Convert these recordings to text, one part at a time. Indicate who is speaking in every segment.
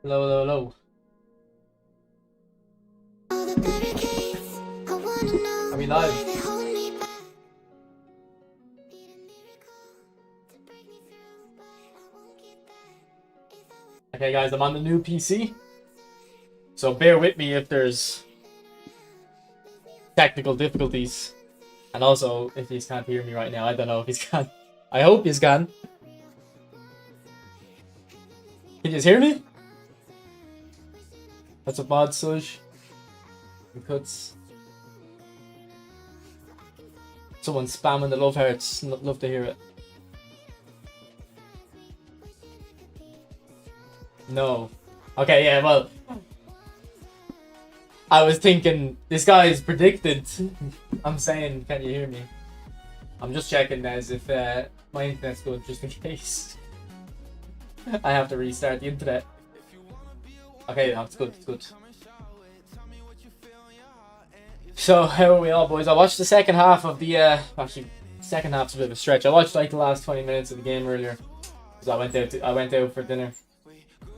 Speaker 1: Hello, hello, hello. Are we live? Okay, guys, I'm on the new PC. So bear with me if there's technical difficulties. And also, if you can't hear me right now, I don't know if you can. I hope you can. Can you hear me? That's a mod, Suj. Cuts. Someone spamming the love hearts. Love to hear it. No. Okay, yeah, well. I was thinking, this guy is predicted. I'm saying, can you hear me? I'm just checking as if my internet's good, just in case. I have to restart the internet. Okay, no, it's good, it's good. So, how are we all, boys? I watched the second half of the, actually, second half's a bit of a stretch. I watched like the last 20 minutes of the game earlier. Because I went out for dinner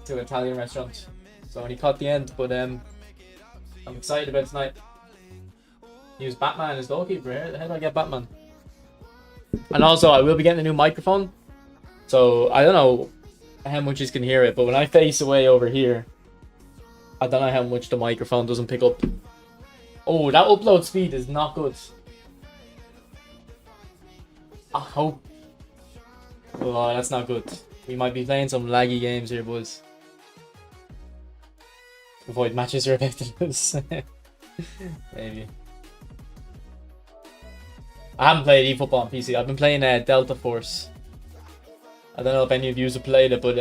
Speaker 1: to an Italian restaurant. So I only caught the end, but I'm excited about tonight. Use Batman as goalkeeper. How do I get Batman? And also, I will be getting a new microphone. So, I don't know how much you can hear it, but when I face away over here, I don't know how much the microphone doesn't pick up. Oh, that upload speed is not good. I hope. Oh, that's not good. We might be playing some laggy games here, boys. Avoid matches you're about to lose. Maybe. I haven't played eFootball on PC. I've been playing Delta Force. I don't know if any of you have played it, but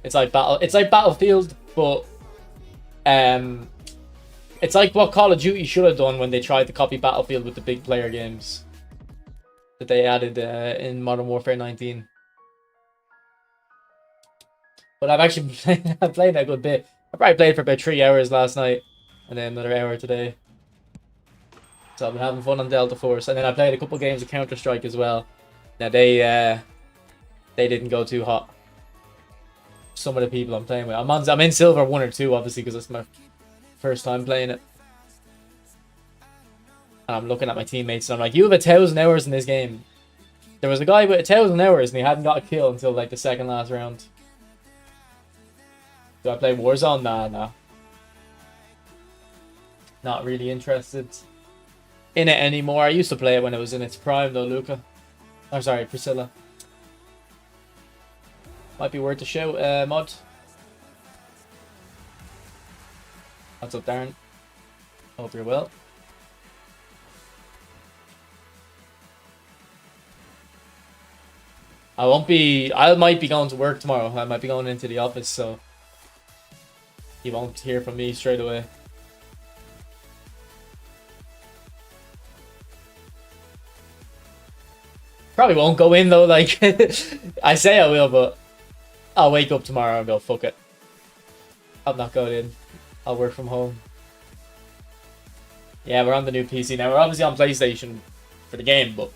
Speaker 1: it's like Battlefield, but it's like what Call of Duty should have done when they tried to copy Battlefield with the big player games that they added in Modern Warfare 19. But I've actually played a good bit. I probably played for about 3 hours last night, and then another hour today. So I've been having fun on Delta Force, and then I played a couple games of Counter Strike as well. Now they didn't go too hot. Some of the people I'm playing with, I'm in Silver 1 or 2, obviously, because it's my first time playing it. And I'm looking at my teammates, and I'm like, you have 1,000 hours in this game. There was a guy with 1,000 hours, and he hadn't got a kill until like the second last round. Do I play Warzone? Nah. Not really interested in it anymore. I used to play it when it was in its prime, though, Luca. I'm sorry, Priscilla. Might be worth a shout, mod. What's up, Darren? Hope you're well. I might be going to work tomorrow. I might be going into the office, so you won't hear from me straight away. Probably won't go in though, like, I say I will, but I'll wake up tomorrow and go, fuck it. I'll not go in. I'll work from home. Yeah, we're on the new PC now. We're obviously on PlayStation for the game, but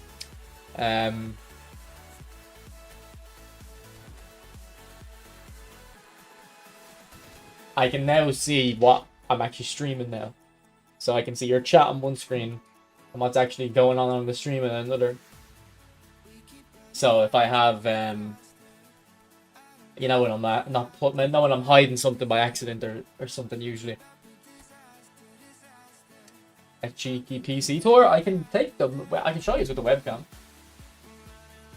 Speaker 1: I can now see what I'm actually streaming now. So I can see your chat on one screen and what's actually going on the stream on another. So if I have, you know, when I'm not putting, I know when I'm hiding something by accident or something usually. A cheeky PC tour. I can I can show you with the webcam.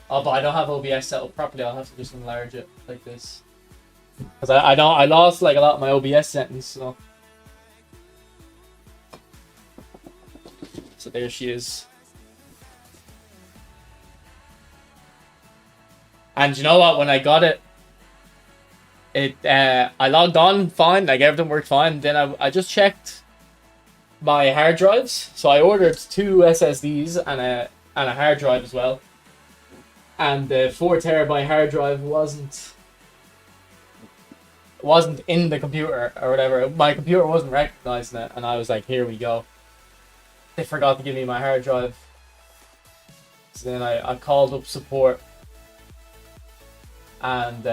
Speaker 1: Oh, but I don't have OBS set up properly. I'll have to just enlarge it like this. Because I lost like a lot of my OBS settings, so there she is. And you know what? When I got it, I logged on fine, like everything worked fine. Then I just checked my hard drives. So I ordered 2 SSDs and a hard drive as well. And the 4 TB hard drive wasn't in the computer or whatever. My computer wasn't recognizing it, and I was like, here we go. They forgot to give me my hard drive. So then I called up support, and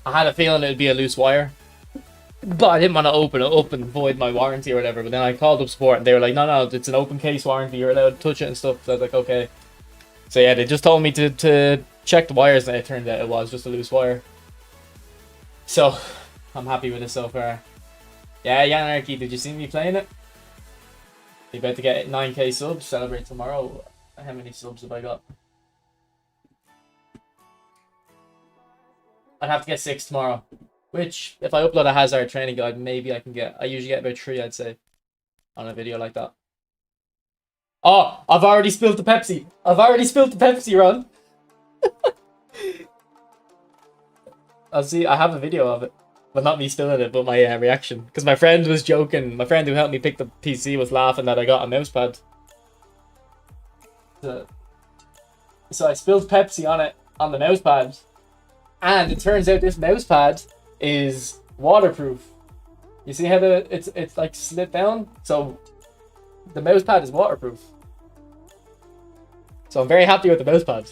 Speaker 1: I had a feeling it would be a loose wire, but I didn't want to open it up and void my warranty or whatever. But then I called up support and they were like, no, it's an open case warranty. You're allowed to touch it and stuff. So I was like, okay. So yeah, they just told me to check the wires and it turned out it was just a loose wire. So I'm happy with it so far. Yeah, Yanarchy, did you see me playing it? You about to get 9k subs, celebrate tomorrow. How many subs have I got? I'd have to get 6 tomorrow. Which, if I upload a Hazard training guide, maybe I can get. I usually get about 3, I'd say, on a video like that. Oh, I've already spilled the Pepsi. Ron. I'll see. I have a video of it. Well, not me spilling it, but my reaction. Because my friend was joking. My friend who helped me pick the PC was laughing that I got a mousepad. So I spilled Pepsi on it, on the mousepad. And it turns out this mousepad is waterproof. You see how it's like slit down? So the mousepad is waterproof. So I'm very happy with the mousepad.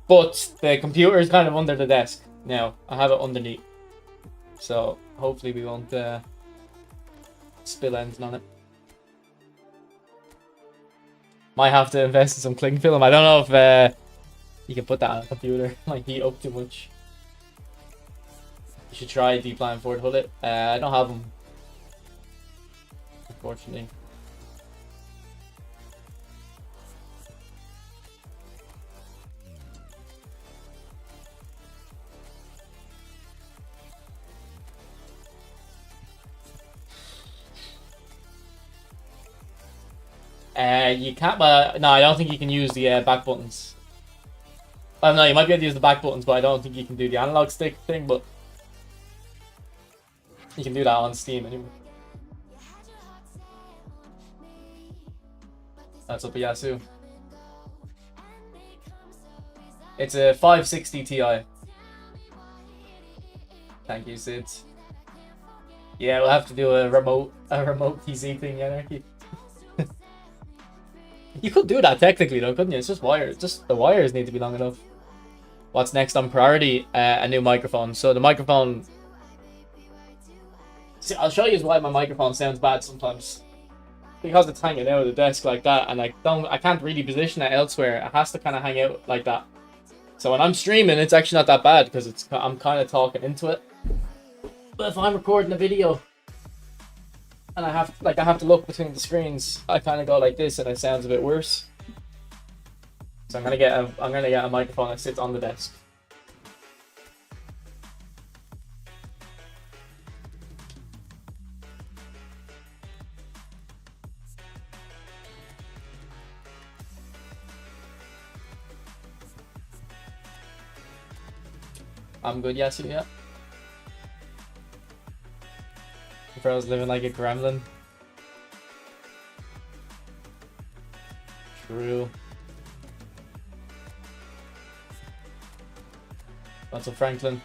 Speaker 1: But the computer is kind of under the desk now. I have it underneath. So hopefully we won't spill anything on it. Might have to invest in some cling film. I don't know if you can put that on a computer. It might heat up too much. You should try Deepline Ford Hullet. I don't have them, unfortunately. You can't. No, I don't think you can use the back buttons. Well, no, you might be able to use the back buttons, but I don't think you can do the analog stick thing. But you can do that on Steam anyway. That's up a Yasu. It's a 560 Ti. Thank you, Sid. Yeah, we'll have to do a remote PC thing, Anarchy. You could do that technically though, couldn't you? It's just wires. Just the wires need to be long enough. What's next on priority? A new microphone. So the microphone. See, I'll show you why my microphone sounds bad sometimes. Because it's hanging out of the desk like that, and I can't really position it elsewhere. It has to kind of hang out like that. So when I'm streaming, it's actually not that bad because I'm kind of talking into it. But if I'm recording a video and I have to look between the screens, I kind of go like this, and it sounds a bit worse. So I'm gonna get a microphone that sits on the desk. I'm good, yes, yeah. If I was living like a gremlin. True. That's a Franklin.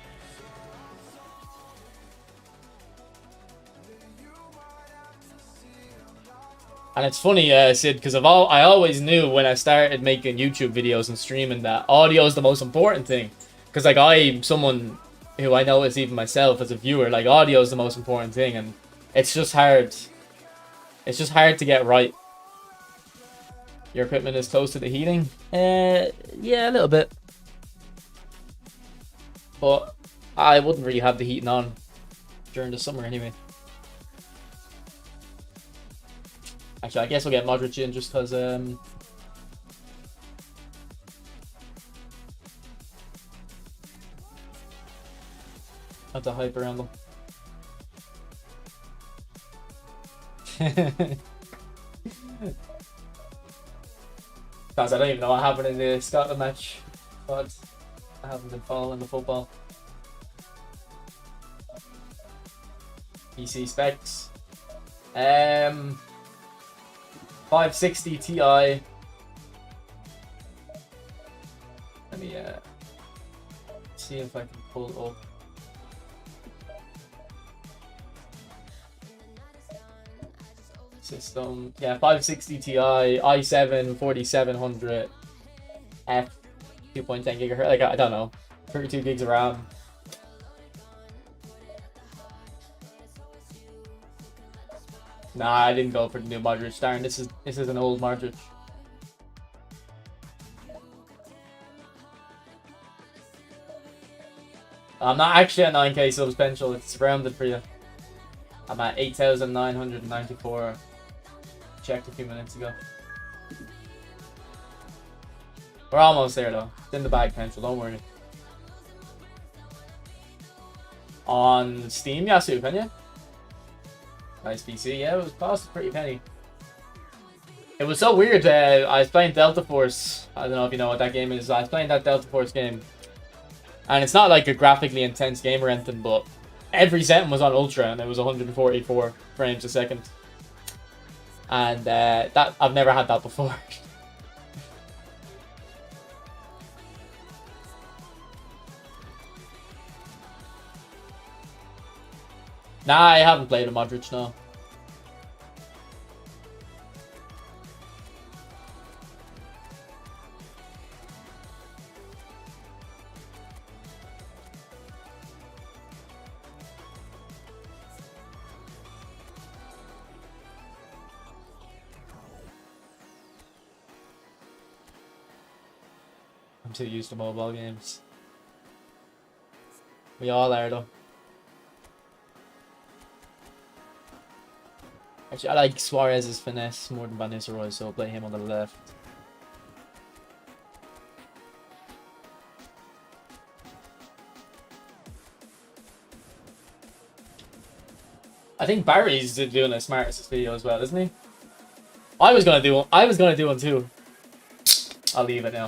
Speaker 1: And it's funny, Sid, because I always knew when I started making YouTube videos and streaming that audio is the most important thing. Because like I'm someone who I notice even myself as a viewer, like audio is the most important thing, and it's just hard. It's just hard to get right. Your equipment is close to the heating? Yeah, a little bit. But I wouldn't really have the heating on during the summer anyway. Actually, I guess we'll get Modric in just because have to hype around them. Guys, I don't even know what happened in the Scotland match, but I haven't been following the football. PC specs. 560 Ti. Let me see if I can pull it up. System, yeah, 560 Ti, i7 4700 F 2.10 gigahertz. Like I don't know, 32 gigs of RAM. Nah, I didn't go for the new Modric. Darn, this is an old Modric. I'm not actually at 9k subs, Penchel. It's rounded for you. I'm at 8,994. Checked a few minutes ago. We're almost there though. It's in the bag, Penchel. Don't worry. On Steam, Yasu, can you? Nice PC. Yeah, it was cost a pretty penny. It was so weird. I was playing Delta Force. I don't know if you know what that game is. I was playing that Delta Force game. And it's not like a graphically intense game or anything, but every setting was on Ultra and it was 144 frames a second. And that I've never had that before. Nah, I haven't played a Modric, no. I'm too used to mobile games. We all are though. Actually, I like Suarez's finesse more than Van Nistelrooy, so I'll play him on the left. I think Barry's doing a smart assist video as well, isn't he? I was gonna do one too. I'll leave it now.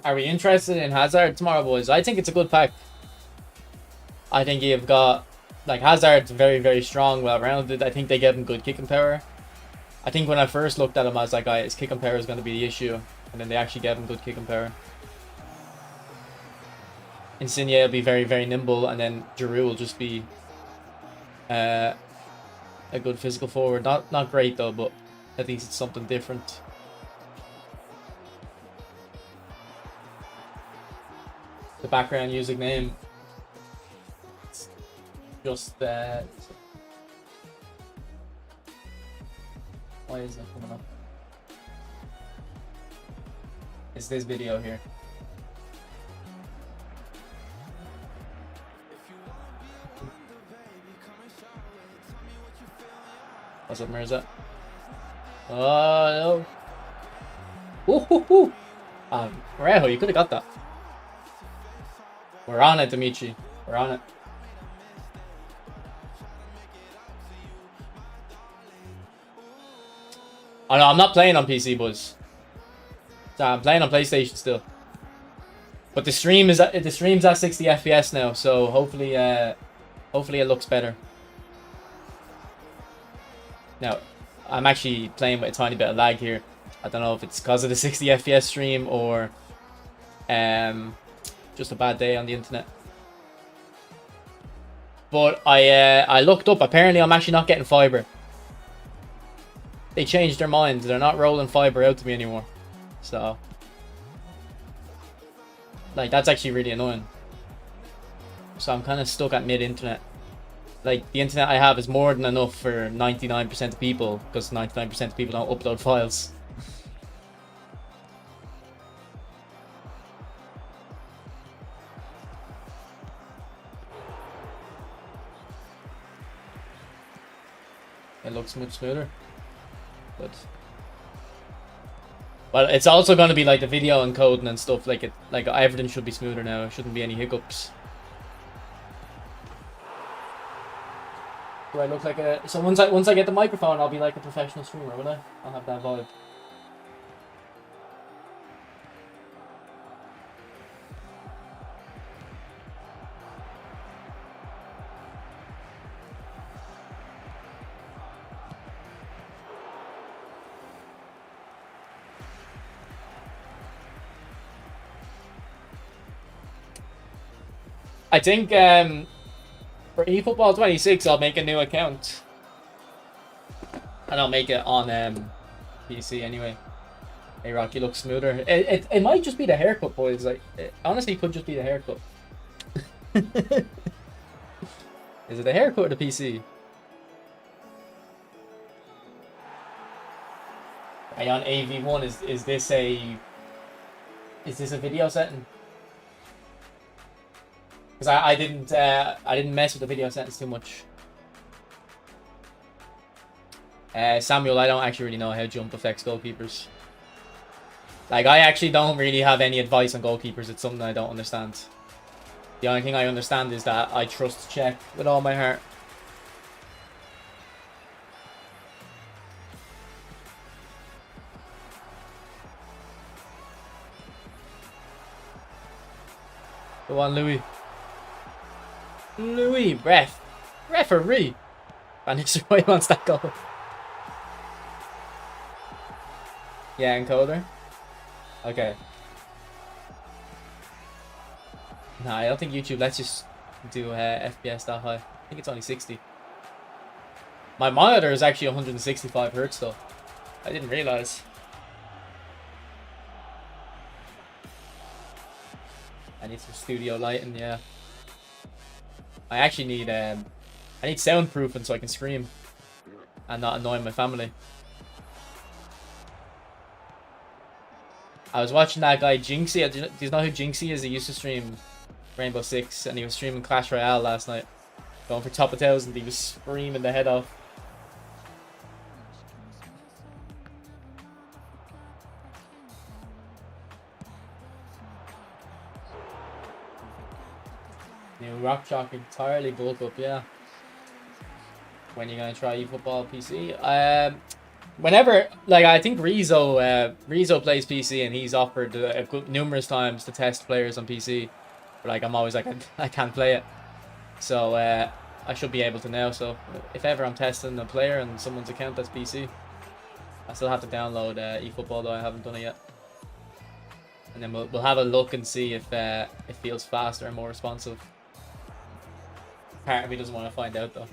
Speaker 1: Are we interested in Hazard tomorrow, boys? I think it's a good pack. I think you've got, like, Hazard's very, very strong, well-rounded. I think they give him good kicking power. I think when I first looked at him, I was like, his kicking power is going to be the issue. And then they actually gave him good kicking power. Insigne will be very, very nimble. And then Giroud will just be a good physical forward. Not great, though, but at least it's something different. The background music name. It's just that. Why is that coming up? It's this video here. What's up, Mirza? Oh no! Woohoo! Rejo, you could have got that. We're on it, Dimitri. We're on it. Oh no, I'm not playing on PC, boys. I'm playing on PlayStation still. But the stream's at 60 FPS now, so hopefully it looks better. Now, I'm actually playing with a tiny bit of lag here. I don't know if it's because of the 60 FPS stream or just a bad day on the internet. But I looked up. Apparently, I'm actually not getting fiber. They changed their minds. They're not rolling fiber out to me anymore. So, like, that's actually really annoying. So I'm kind of stuck at mid-internet. Like, the internet I have is more than enough for 99% of people, because 99% of people don't upload files. It looks much smoother. But it's also going to be like the video encoding and stuff. Like everything should be smoother now. There shouldn't be any hiccups. Do I look like a... So once I get the microphone, I'll be like a professional streamer, will I? I'll have that vibe. I think for eFootball 26, I'll make a new account. And I'll make it on PC anyway. Hey, Rocky looks smoother. It might just be the haircut, boys. Like, it honestly could just be the haircut. Is it the haircut or the PC? On AV1, is this a video setting? Because I didn't mess with the video settings too much. Samuel, I don't actually really know how jump affects goalkeepers. Like, I actually don't really have any advice on goalkeepers. It's something I don't understand. The only thing I understand is that I trust Cech with all my heart. Go on, Louis. Louis, referee. Van Nistelrooy wants that goal. Yeah, encoder. Okay. Nah, I don't think YouTube lets us do FPS that high. I think it's only 60. My monitor is actually 165 Hertz though. I didn't realize. I need some studio lighting, yeah. I actually need I need soundproofing so I can scream and not annoy my family. I was watching that guy Jinxie. Do you know who Jinxie is? He used to stream Rainbow Six and he was streaming Clash Royale last night. Going for top 1,000, he was screaming the head off. New Rock Chalk entirely bulk up, yeah. When are you gonna try eFootball PC? Whenever, like, I think Rizzo plays PC and he's offered numerous times to test players on PC. But like, I'm always like, I can't play it. So I should be able to now. So if ever I'm testing a player on someone's account that's PC, I still have to download eFootball though. I haven't done it yet. And then we'll have a look and see if it feels faster and more responsive. Part of me doesn't want to find out though.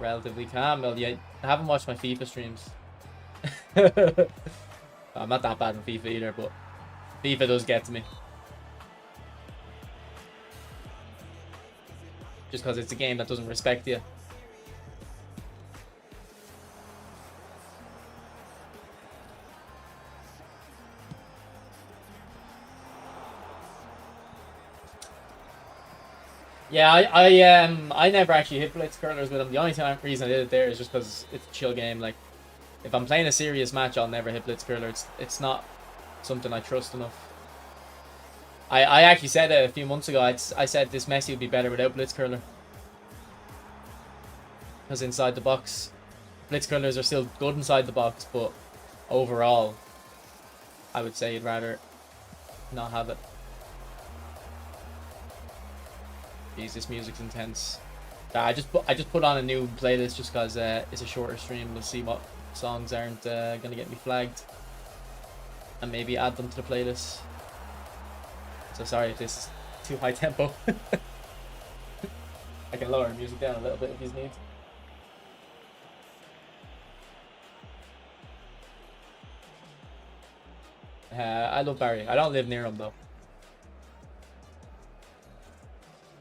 Speaker 1: Relatively calm. Well, yeah, I haven't watched my FIFA streams. I'm not that bad in FIFA either, but FIFA does get to me. Just because it's a game that doesn't respect you. Yeah, I never actually hit blitz curlers with him. The only reason I did it there is just because it's a chill game. Like, if I'm playing a serious match, I'll never hit blitz curler. It's not something I trust enough. I actually said it a few months ago. I said this Messi would be better without blitz curler. Because inside the box, blitz curlers are still good inside the box, but overall, I would say you'd rather not have it. Jeez, this music's intense. I just put on a new playlist just because it's a shorter stream. We'll see what songs aren't gonna get me flagged, and maybe add them to the playlist. So sorry if this is too high tempo. I can lower the music down a little bit if you need. I love Barry. I don't live near him though.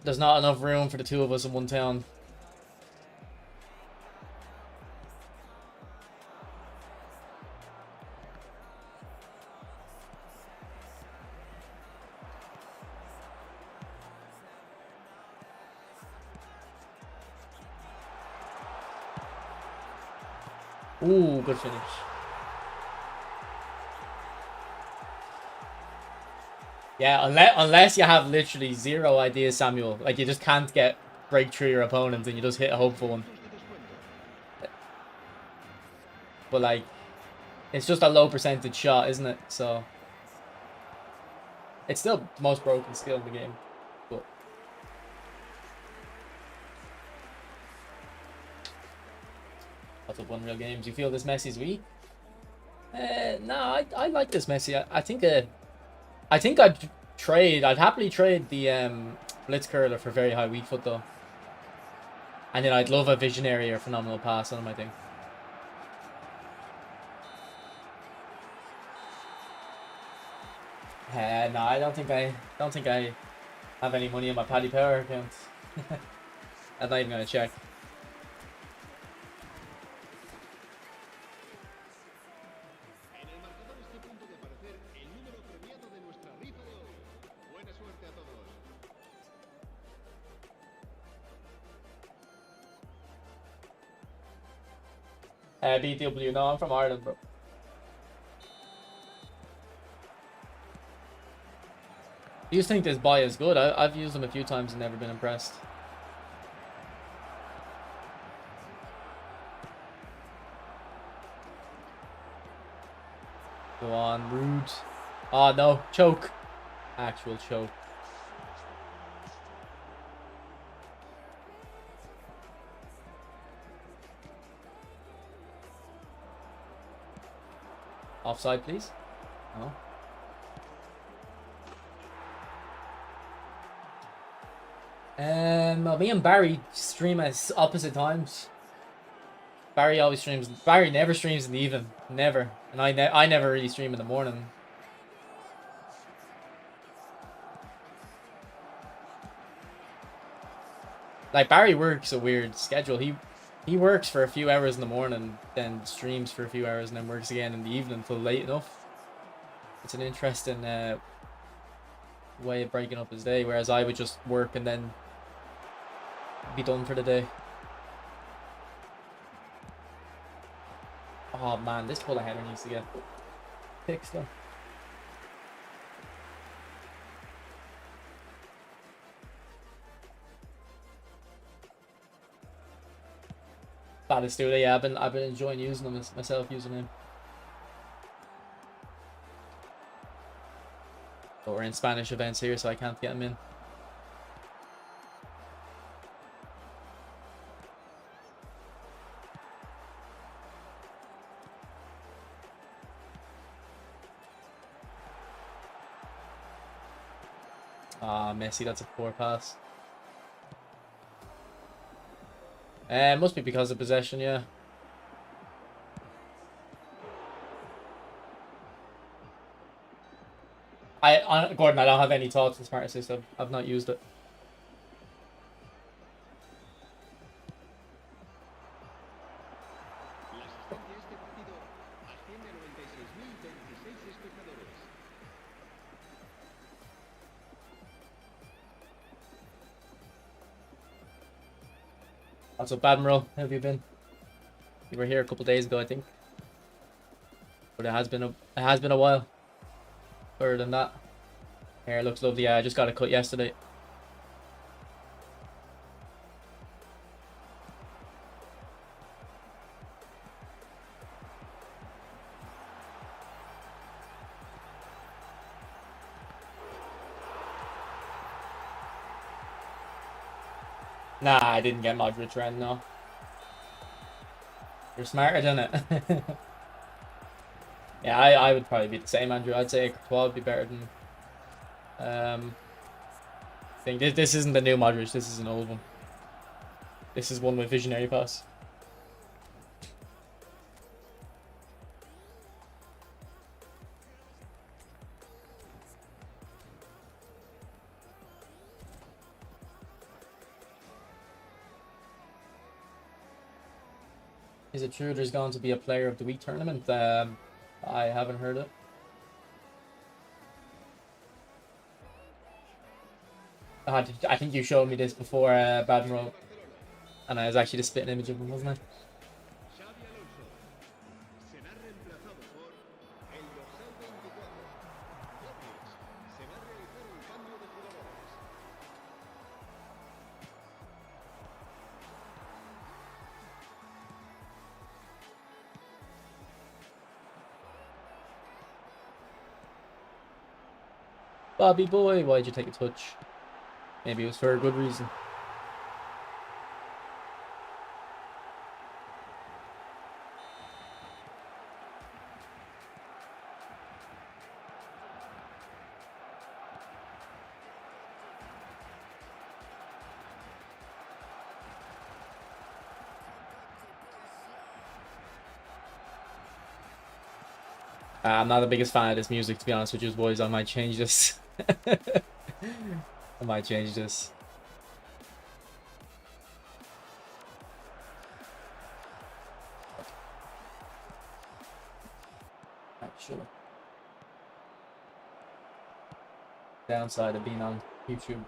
Speaker 1: There's not enough room for the two of us in one town. Ooh, good finish. Yeah, unless you have literally zero ideas, Samuel. Like, you just can't break through your opponent and you just hit a hopeful one. But, like, it's just a low percentage shot, isn't it? So, it's still the most broken skill in the game. But lots of Unreal games. You feel this Messi's weak? No, I like this Messi. I think I'd happily trade the Blitz Curler for very high weak foot though. And then I'd love a visionary or phenomenal pass on him, I think. No, I don't think I have any money in my Paddy Power account. I'm not even gonna check. BW, no, I'm from Ireland, bro. Do you think this buy is good? I've used them a few times and never been impressed. Go on, rude. Oh no, choke. Actual choke. Offside, please. No. Well, me and Barry stream at opposite times. Barry always streams. Barry never streams in the evening, never. And I never really stream in the morning. Like Barry works a weird schedule. He works for a few hours in the morning, then streams for a few hours, and then works again in the evening until late enough. It's an interesting way of breaking up his day, whereas I would just work and then be done for the day. Oh man, this pull header needs to get fixed though. Batistuta, yeah, I've been enjoying using them myself, using him. But we're in Spanish events here, so I can't get him in. Ah, Messi, that's a poor pass. Must be because of possession, yeah. Gordon, I don't have any thoughts on Smart Assist. I've not used it. Also, Badmiral, how have you been? You were here a couple days ago, I think. But it has been a while. Further than that. Hair looks lovely. Yeah, I just got a cut yesterday. Nah, I didn't get Modric Ren, no. You're smarter than it. Yeah, I would probably be the same, Andrew. I'd say Courtois would be better than. I think this isn't the new Modric. This is an old one. This is one with visionary pass. Is it true there's going to be a Player of the Week tournament? I haven't heard it. I think you showed me this before, Badmiral, and I was actually just spitting image of him, wasn't I? Bobby boy, why'd you take a touch? Maybe it was for a good reason. I'm not the biggest fan of this music, to be honest with you boys. I might change this. I might change this. Sure. Downside of being on YouTube.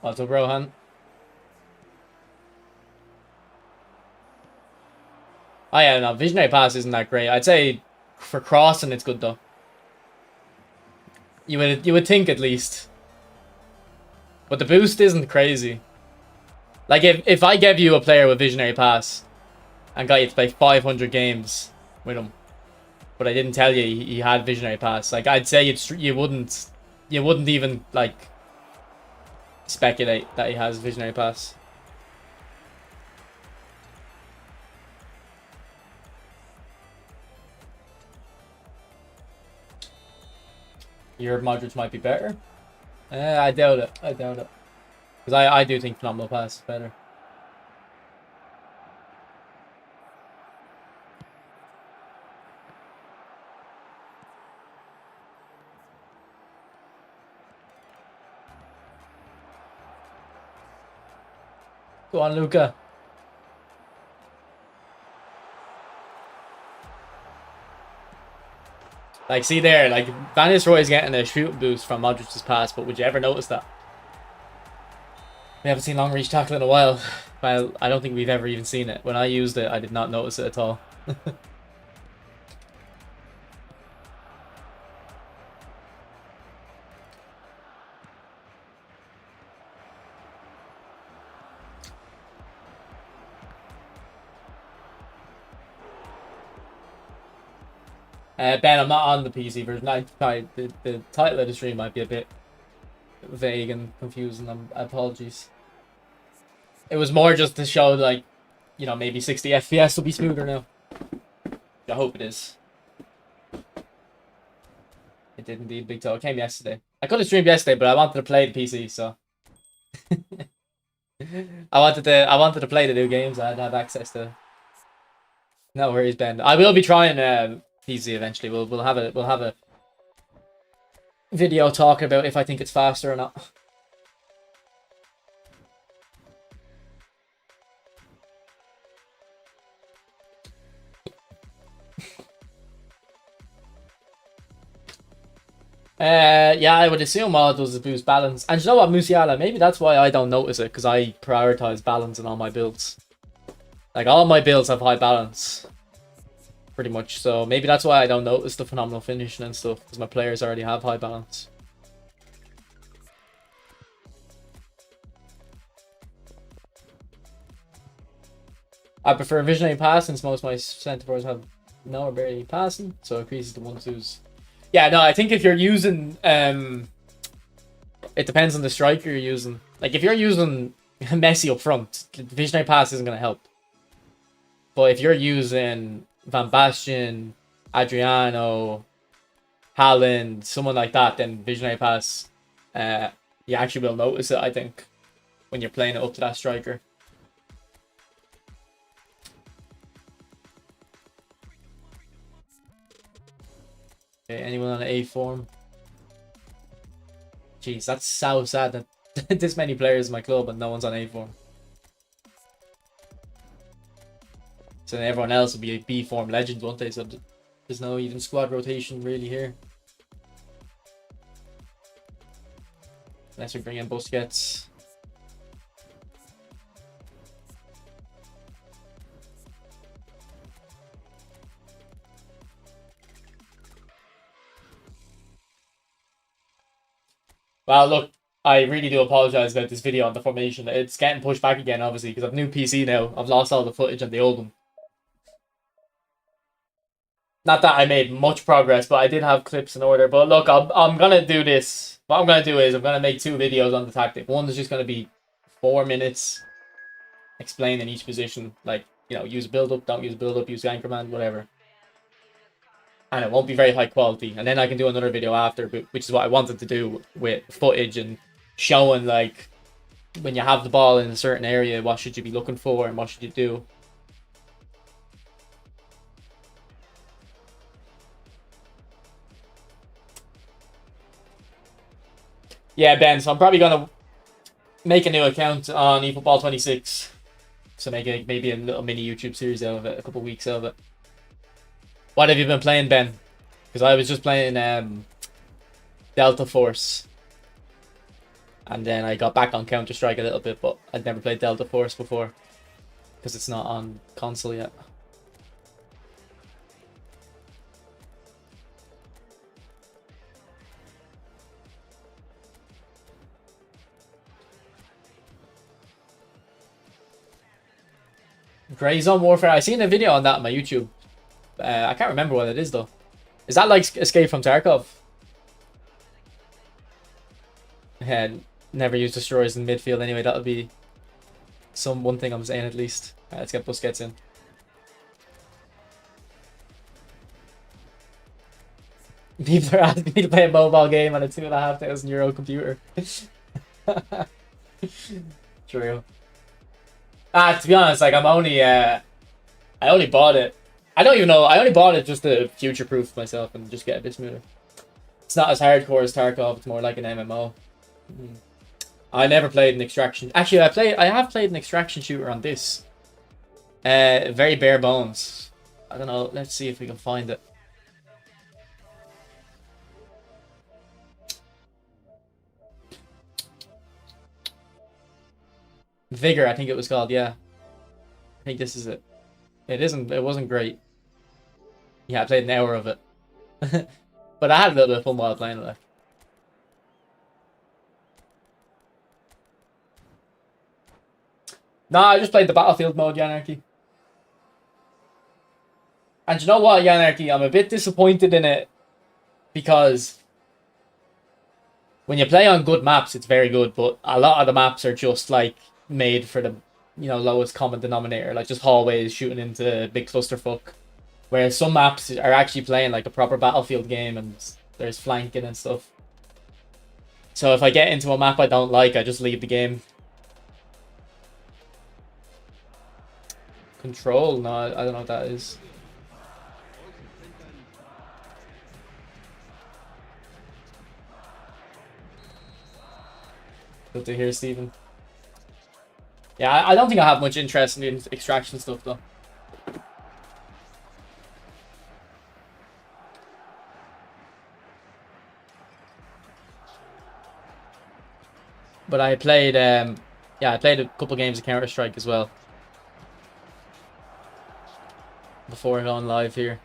Speaker 1: What's up, Rohan? Oh yeah, no, visionary pass isn't that great. I'd say for crossing it's good though. You would think at least. But the boost isn't crazy. Like if I gave you a player with visionary pass and got you to play 500 games with him, but I didn't tell you he had visionary pass, like I'd say you wouldn't even like speculate that he has visionary pass. Your Modric might be better. I doubt it. I doubt it. Because I do think phenomenal pass is better. Go on, Luca. Like, see there, like, Van Nistelrooy is getting a shooting boost from Modric's pass, but would you ever notice that? We haven't seen long reach tackle in a while. Well, I don't think we've ever even seen it. When I used it, I did not notice it at all. Ben, I'm not on the PC version. The title of the stream might be a bit vague and confusing. Apologies. It was more just to show, like, you know, maybe 60 FPS will be smoother now. I hope it is. It did indeed, Big Toe. It came yesterday. I could have streamed yesterday, but I wanted to play the PC, so I wanted to play the new games. I had to have access to. No worries, Ben. I will be trying PC eventually. We'll have a video talking about if I think it's faster or not. Yeah, I would assume all it does is boost balance. And you know what, Musiala, maybe that's why I don't notice it, because I prioritize balance in all my builds. Like, all my builds have high balance. Pretty much, so maybe that's why I don't notice the phenomenal finishing and stuff, because my players already have high balance. I prefer visionary pass since most of my centre forwards have no or barely passing, so it increases the 1-2s. Yeah, no, I think if you're using, it depends on the striker you're using. Like, if you're using Messi up front, the visionary pass isn't going to help. But if you're using Van Basten, Adriano, Haaland, someone like that, then visionary pass, you actually will notice it, I think, when you're playing it up to that striker. Okay, anyone on A form? Jeez, that's so sad that this many players in my club and no one's on A form. So then everyone else will be a B form legend, won't they? So there's no even squad rotation really here. Unless we bring in Busquets. Well, look, I really do apologize about this video on the formation. It's getting pushed back again, obviously, because I've new PC now. I've lost all the footage on the old one. Not that I made much progress, but I did have clips in order. But look, I'm gonna do this. What I'm gonna do is I'm gonna make 2 videos on the tactic. One is just gonna be 4 minutes explaining each position, like, you know, use build up, don't use build up, use anchor man, whatever. And it won't be very high quality. And then I can do another video after, which is what I wanted to do with footage and showing, like, when you have the ball in a certain area, what should you be looking for and what should you do. Yeah, Ben, so I'm probably gonna make a new account on eFootball 26. So make maybe a little mini YouTube series out of it, a couple of weeks out of it. What have you been playing, Ben? Because I was just playing Delta Force. And then I got back on Counter-Strike a little bit, but I'd never played Delta Force before. Because it's not on console yet. Grey Zone Warfare. I seen a video on that on my YouTube. I can't remember what it is though. Is that like Escape from Tarkov? Yeah, never use destroyers in midfield anyway. That would be one thing I'm saying at least. Let's get Busquets in. People are asking me to play a mobile game on a €2,500 computer. True. To be honest, like I only bought it. I don't even know. I only bought it just to future-proof myself and just get a bit smoother. It's not as hardcore as Tarkov. It's more like an MMO. I never played an extraction. Actually, I have played an extraction shooter on this. Very bare bones. I don't know. Let's see if we can find it. Vigor, I think it was called. Yeah, I think this is it. It wasn't great. Yeah, I played an hour of it. But I had a little bit of fun while playing it. Nah, I just played the Battlefield mode, Yanarchy. And you know what, Yanarchy? I'm a bit disappointed in it. Because when you play on good maps, it's very good. But a lot of the maps are just like made for the, you know, lowest common denominator. Like just hallways shooting into big clusterfuck. Whereas some maps are actually playing like a proper Battlefield game and there's flanking and stuff. So if I get into a map I don't like, I just leave the game. Control? No, I don't know what that is. Good to hear, Stephen. Yeah, I don't think I have much interest in extraction stuff though. But I played, I played a couple games of Counter-Strike as well. Before going live here.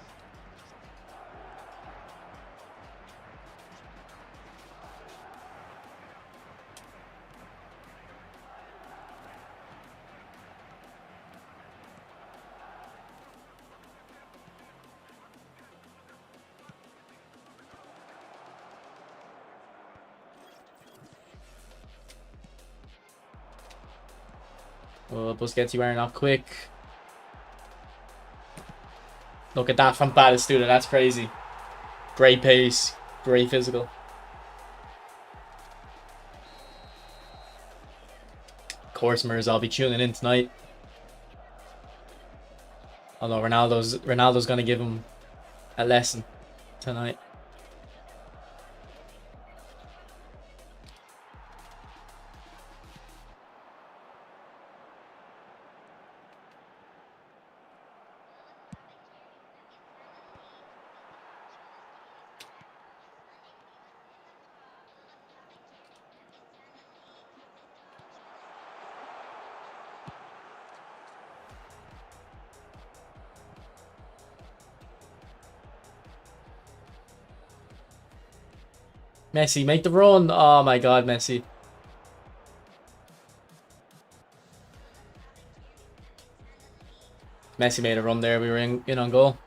Speaker 1: Oh, Busquets, you wearing off quick. Look at that from Batistuta, that's crazy. Great pace, great physical. Of course, Mers, I'll be tuning in tonight. Although Ronaldo's gonna give him a lesson tonight. Messi, make the run. Oh my god, Messi. Messi made a run there. We were in on goal.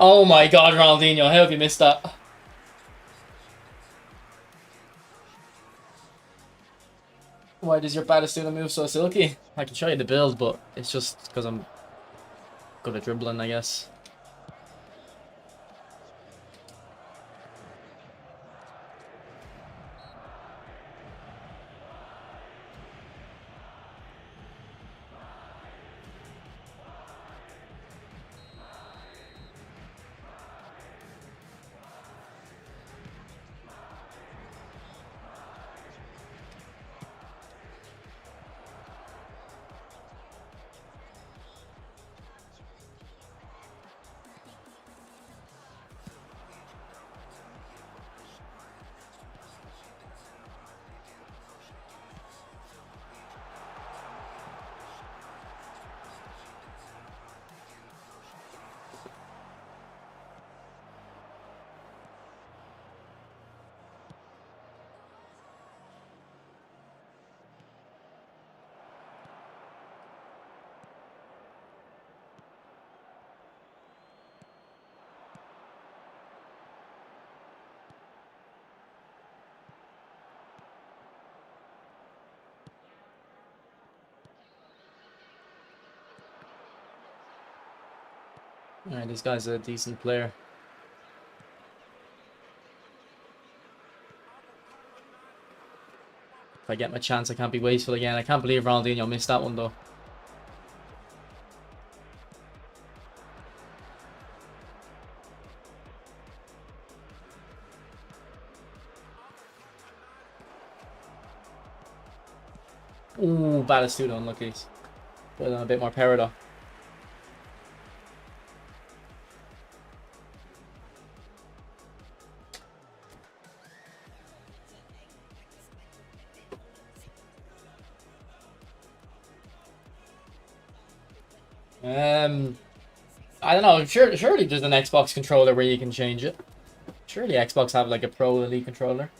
Speaker 1: Oh my god, Ronaldinho, how have you missed that? Why does your Batistuta move so silky? I can show you the build, but it's just because I'm good at dribbling, I guess. Alright, this guy's a decent player. If I get my chance, I can't be wasteful again. I can't believe Ronaldinho missed that one, though. Ooh, Batistuta unlucky. But a bit more power, though. I don't know. Surely there's an Xbox controller where you can change it. Surely Xbox have like a Pro Elite controller.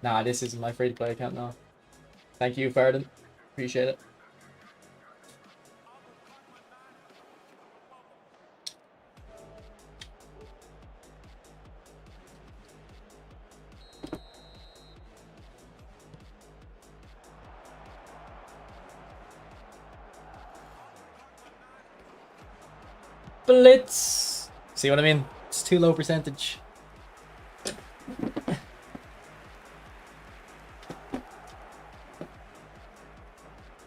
Speaker 1: Nah, this isn't my free-to-play account now. Thank you, Ferdin. Appreciate it. Blitz. See what I mean? It's too low percentage.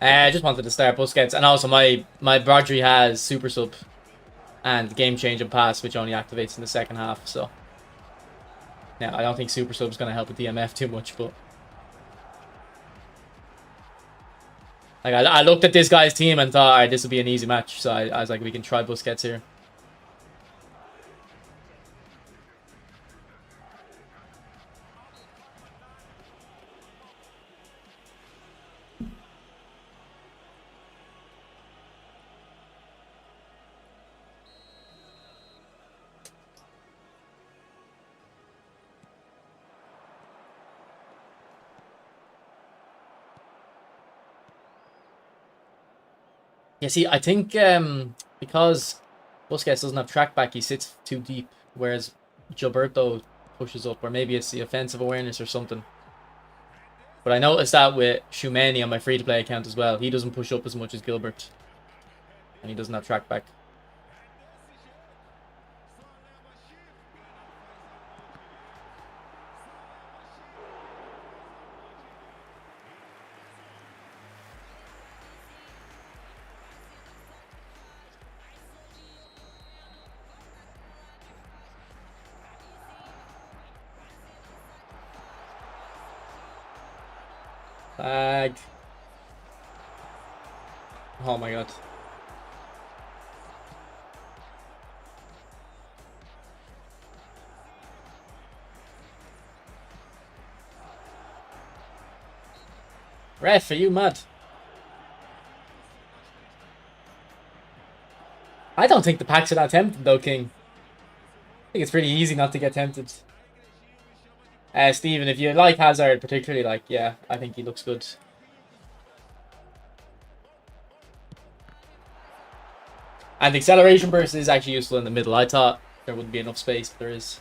Speaker 1: I just wanted to start Busquets, and also my Rodri has super sub and game changing pass, which only activates in the second half. So now I don't think super sub's gonna help with DMF too much, but like I looked at this guy's team and thought, alright, this will be an easy match. So I was like, we can try Busquets here. Yeah, see, I think because Busquets doesn't have track back, he sits too deep, whereas Gilberto pushes up, or maybe it's the offensive awareness or something. But I noticed that with Tchouaméni on my free-to-play account as well. He doesn't push up as much as Gilbert, and he doesn't have track back. Flag. Oh my god. Ref, are you mad? I don't think the packs are that tempted though, King. I think it's pretty easy not to get tempted. Steven, if you like Hazard particularly, like, yeah, I think he looks good. And the acceleration burst is actually useful in the middle. I thought there wouldn't be enough space, but there is.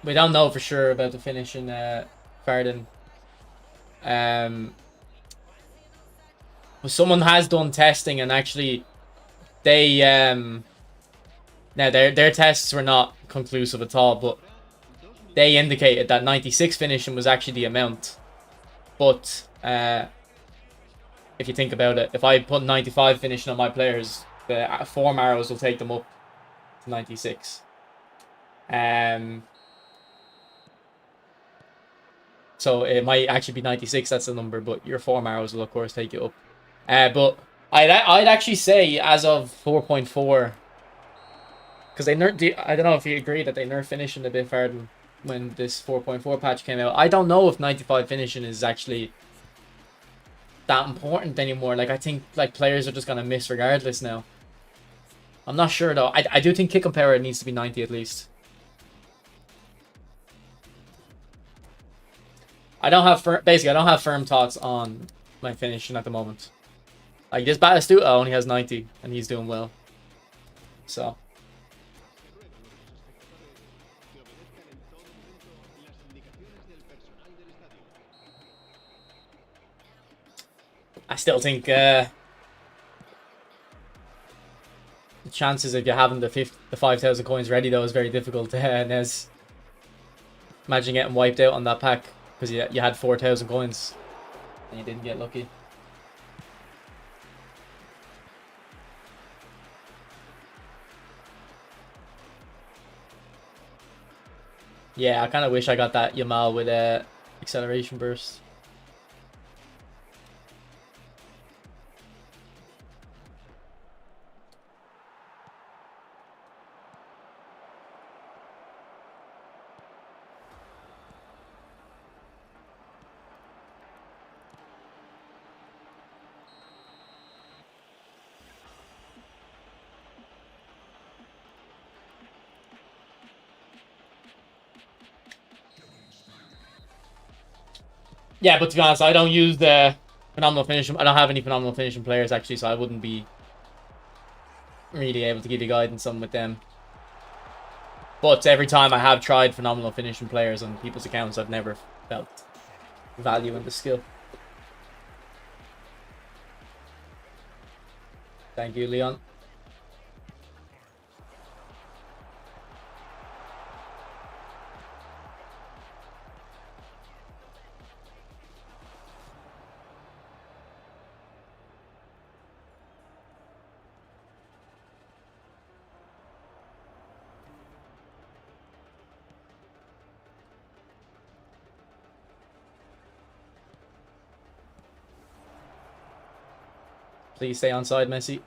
Speaker 1: We don't know for sure about the finish in Farden. But someone has done testing, and actually they now their tests were not conclusive at all, but they indicated that 96 finishing was actually the amount. But if you think about it, if I put 95 finishing on my players, the form arrows will take them up to 96. So it might actually be 96, that's the number, but your form arrows will of course take you up. But I'd actually say as of 4.4, because they I don't know if you agree that they nerfed finishing a bit farther when this 4.4 patch came out. I don't know if 95 finishing is actually that important anymore. Like, I think like players are just gonna miss regardless now. I'm not sure though. I do think kick and power needs to be 90 at least. I don't have firm thoughts on my finishing at the moment. Like, this Batistuta only has 90 and he's doing well. So I still think the chances of you having the 5,000 coins ready though is very difficult. Nez, imagine getting wiped out on that pack because you had 4,000 coins and you didn't get lucky. Yeah, I kind of wish I got that Yamal with acceleration burst. Yeah, but to be honest, I don't use the phenomenal finishing. I don't have any phenomenal finishing players actually, so I wouldn't be really able to give you guidance on with them. But every time I have tried phenomenal finishing players on people's accounts, I've never felt value in the skill. Thank you, Leon. Please stay onside, Messi.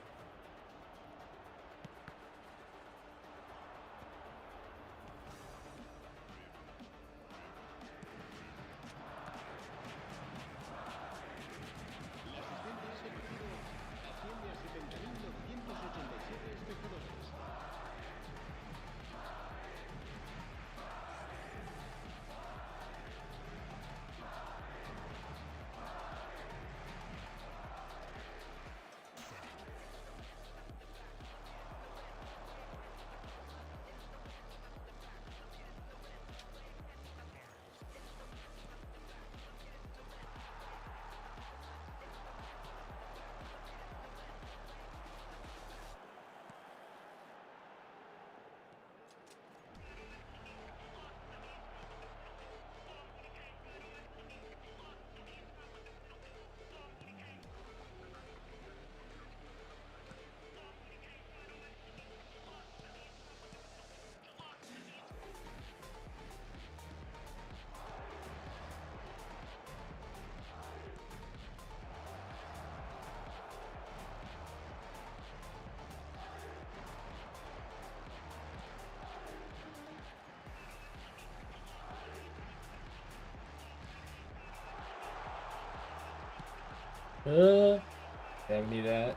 Speaker 1: Yeah,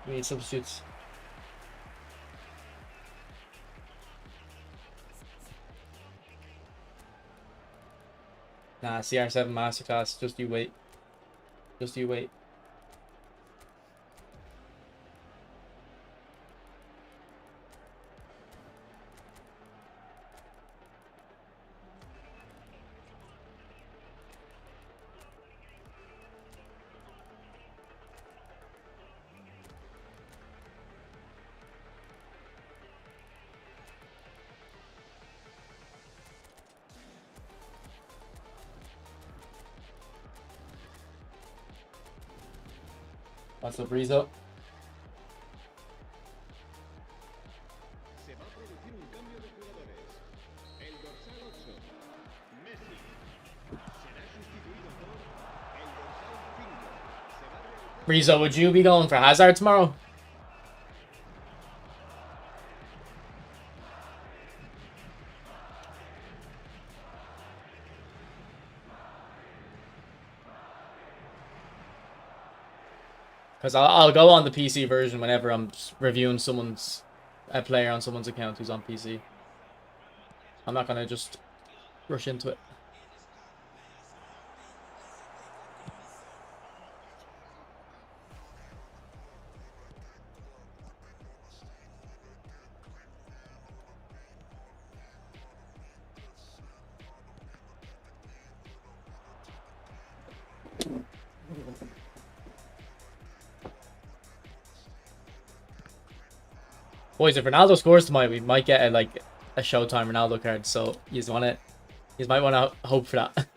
Speaker 1: we need substitutes. Nah, CR7 Masterclass. Just you wait. Just you wait. What's up, Rizzo? Rizzo, would you be going for Hazard tomorrow? Because I'll go on the PC version whenever I'm reviewing someone's a player on someone's account who's on PC. I'm not gonna just rush into it. Boys, if Ronaldo scores tonight, we might get a Showtime Ronaldo card. So you might want to hope for that.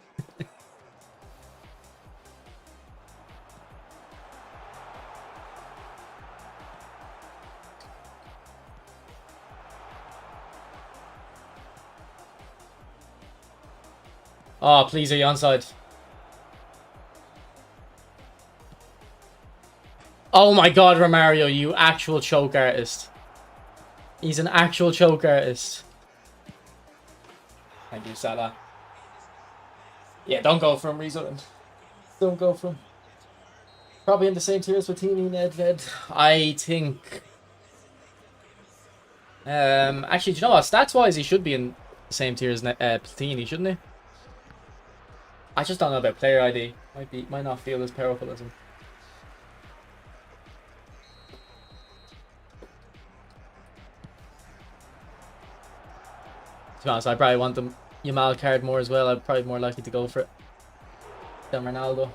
Speaker 1: Oh, please, are you onside? Oh my God, Romario, you actual choke artist. He's an actual choke artist. Thank you, Salah. Yeah, don't go for him, Rizzo. Don't go for him. Probably in the same tier as Platini, Nedved. I think. Actually, do you know what? Stats-wise, he should be in the same tier as Platini, shouldn't he? I just don't know about player ID. Might not feel as powerful as him. To be honest, I probably want the Yamal card more as well. I'm probably more likely to go for it than Ronaldo.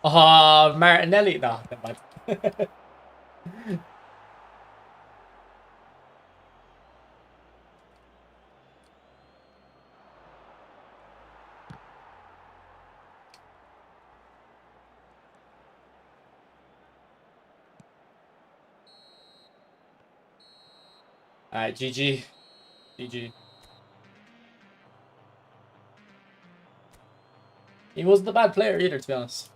Speaker 1: Oh, Martinelli. No, never mind. Alright, GG. GG. He wasn't a bad player either, to be honest.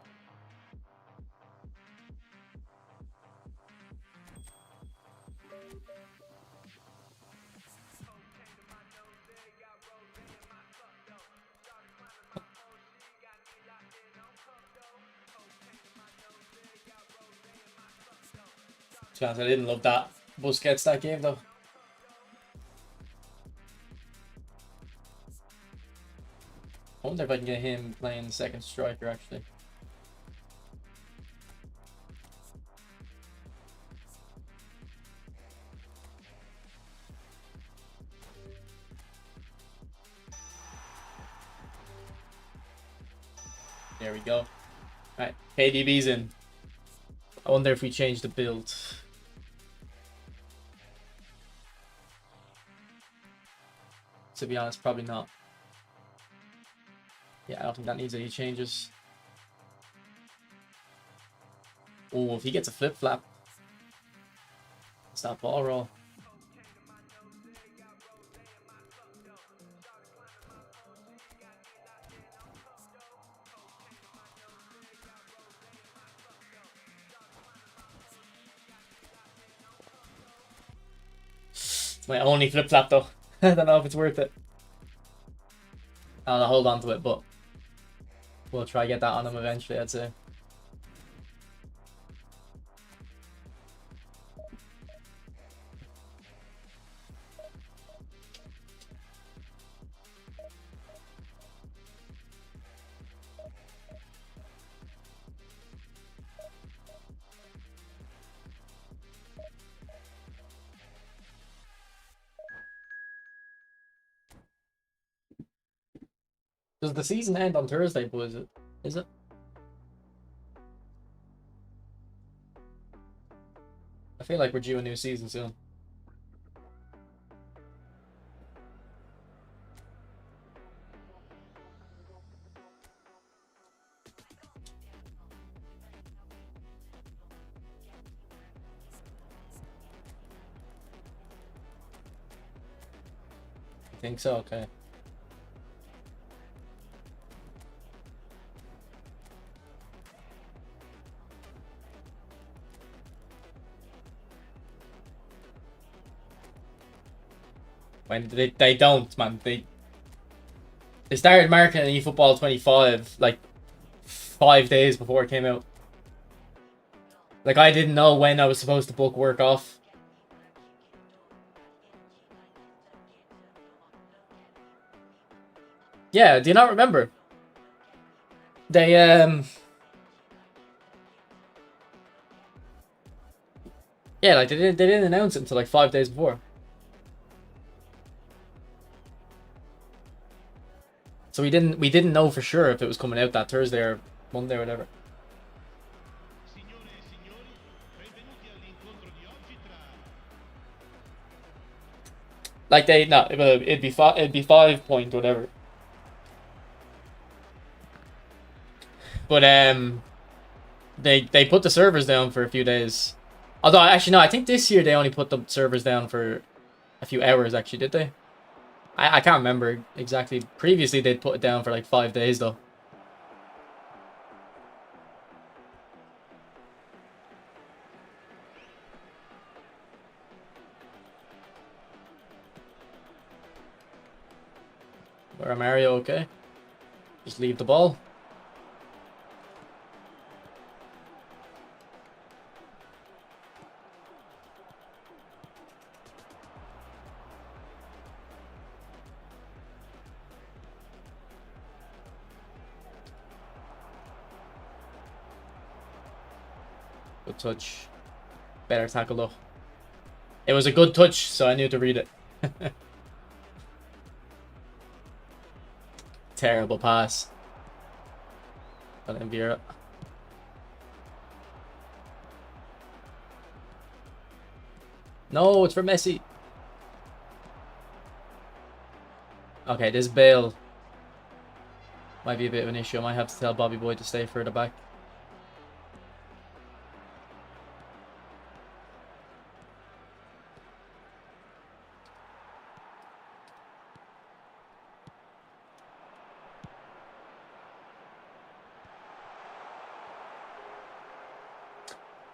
Speaker 1: To be honest, I didn't love that Busquets that game though. I wonder if I can get him playing second striker actually. There we go. Alright, KDB's in. I wonder if we change the build. To be honest, probably not. Yeah, I don't think that needs any changes. Oh, if he gets a flip flap, it's that ball roll. It's my only flip flap though. I don't know if it's worth it. I'll hold on to it, but we'll try to get that on him eventually, I'd say. Does the season end on Thursday, boys? Is it? I feel like we're due a new season soon. I think so, okay. When they don't, man. They started marketing eFootball 25 like 5 days before it came out. Like, I didn't know when I was supposed to book work off. Yeah, do you not remember? They yeah, like they didn't announce it until like 5 days before. So we didn't know for sure if it was coming out that Thursday or Monday or whatever. Like it'd be 5 point whatever. But they put the servers down for a few days. Although actually no, I think this year they only put the servers down for a few hours. Actually, did they? I can't remember exactly. Previously, they'd put it down for like 5 days, though. Or Mario, okay. Just leave the ball. Good touch. Better tackle though. It was a good touch, so I knew to read it. Terrible pass. Vieira. No, it's for Messi. Okay, this Bale might be a bit of an issue. I might have to tell Bobby Boy to stay further back.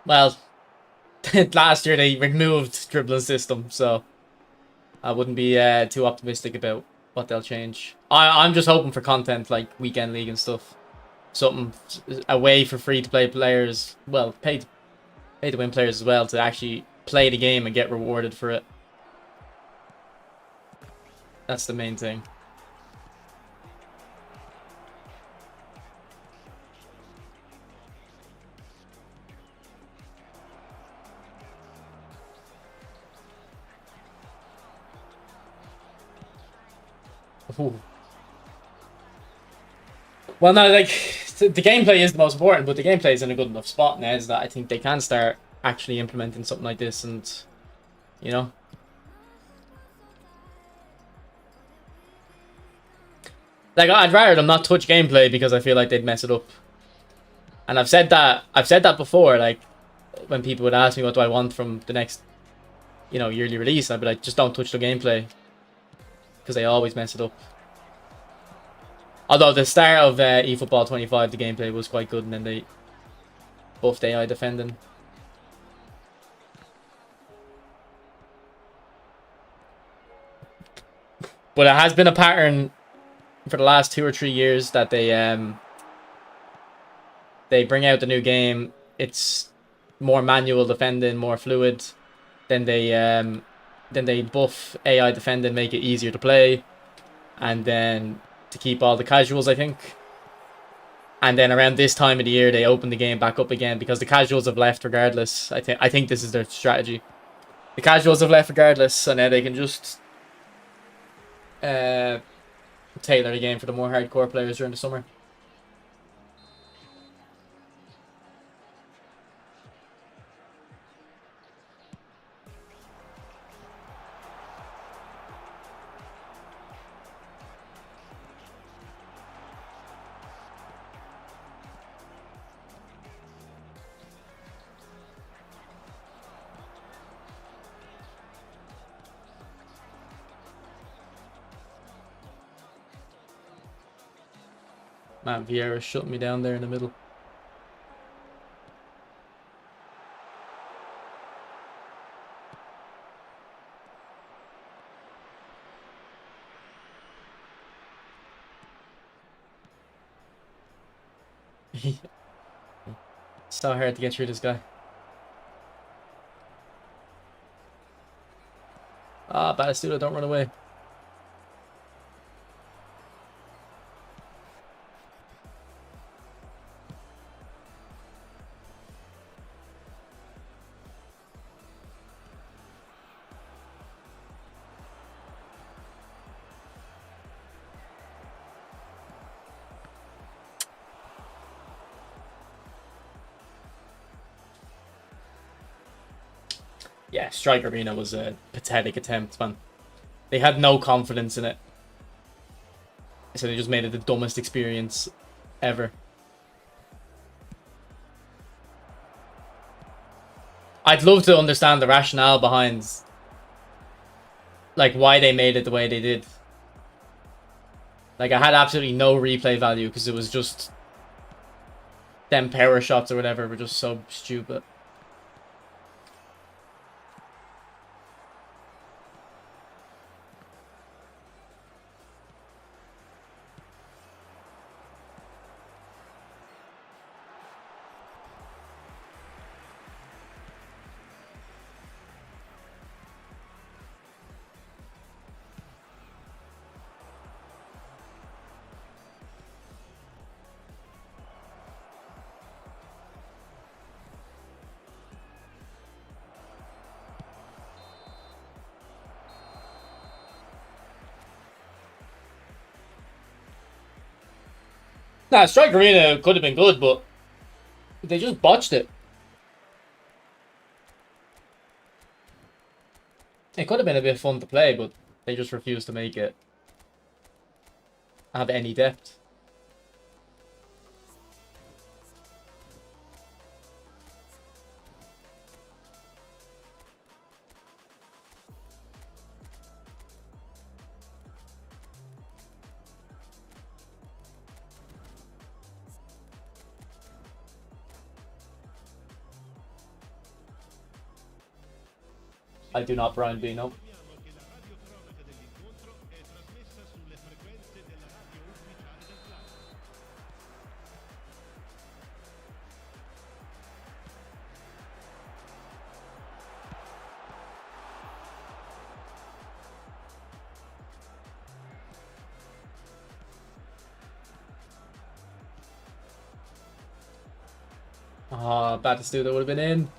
Speaker 1: Well, last year they removed dribbling system, so I wouldn't be too optimistic about what they'll change. I'm just hoping for content like weekend league and stuff, something a way for free to play players, well, pay to win players as well, to actually play the game and get rewarded for it. That's the main thing. Ooh. Well, no, like, the gameplay is the most important, but the gameplay is in a good enough spot now is that I think they can start actually implementing something like this, and, you know. Like, I'd rather them not touch gameplay because I feel like they'd mess it up. And I've said that before, like, when people would ask me what do I want from the next, yearly release, I'd be like, just don't touch the gameplay, because they always mess it up. Although the start of eFootball 25, the gameplay was quite good, and then they buffed AI defending. But it has been a pattern for the last 2 or 3 years that they bring out the new game. It's more manual defending, more fluid. Then they buff AI defending, make it easier to play, and then to keep all the casuals, I think. And then around this time of the year, they open the game back up again because the casuals have left regardless. I think this is their strategy. The casuals have left regardless, and now they can just tailor the game for the more hardcore players during the summer. Man, Vieira shut me down there in the middle. So hard to get through this guy. Ah, Batistuta, don't run away. Yeah, Strike Arena was a pathetic attempt, man. They had no confidence in it. So they just made it the dumbest experience ever. I'd love to understand the rationale behind, like, why they made it the way they did. Like, I had absolutely no replay value because it was just them power shots or whatever were just so stupid. Nah, Strike Arena could have been good, but they just botched it. It could have been a bit fun to play, but they just refused to make it have any depth. I do not Brian B, no. Ah, Batistuta would have been in.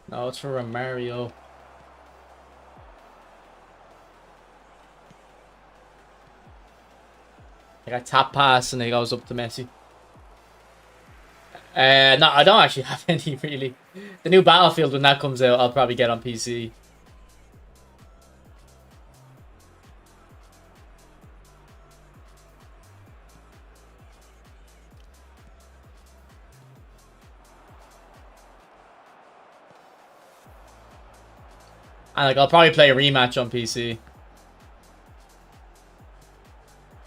Speaker 1: No, it's for Mario. I got tap pass and it goes up to Messi. No, I don't actually have any really. The new Battlefield, when that comes out, I'll probably get on PC. And like, I'll probably play a rematch on PC.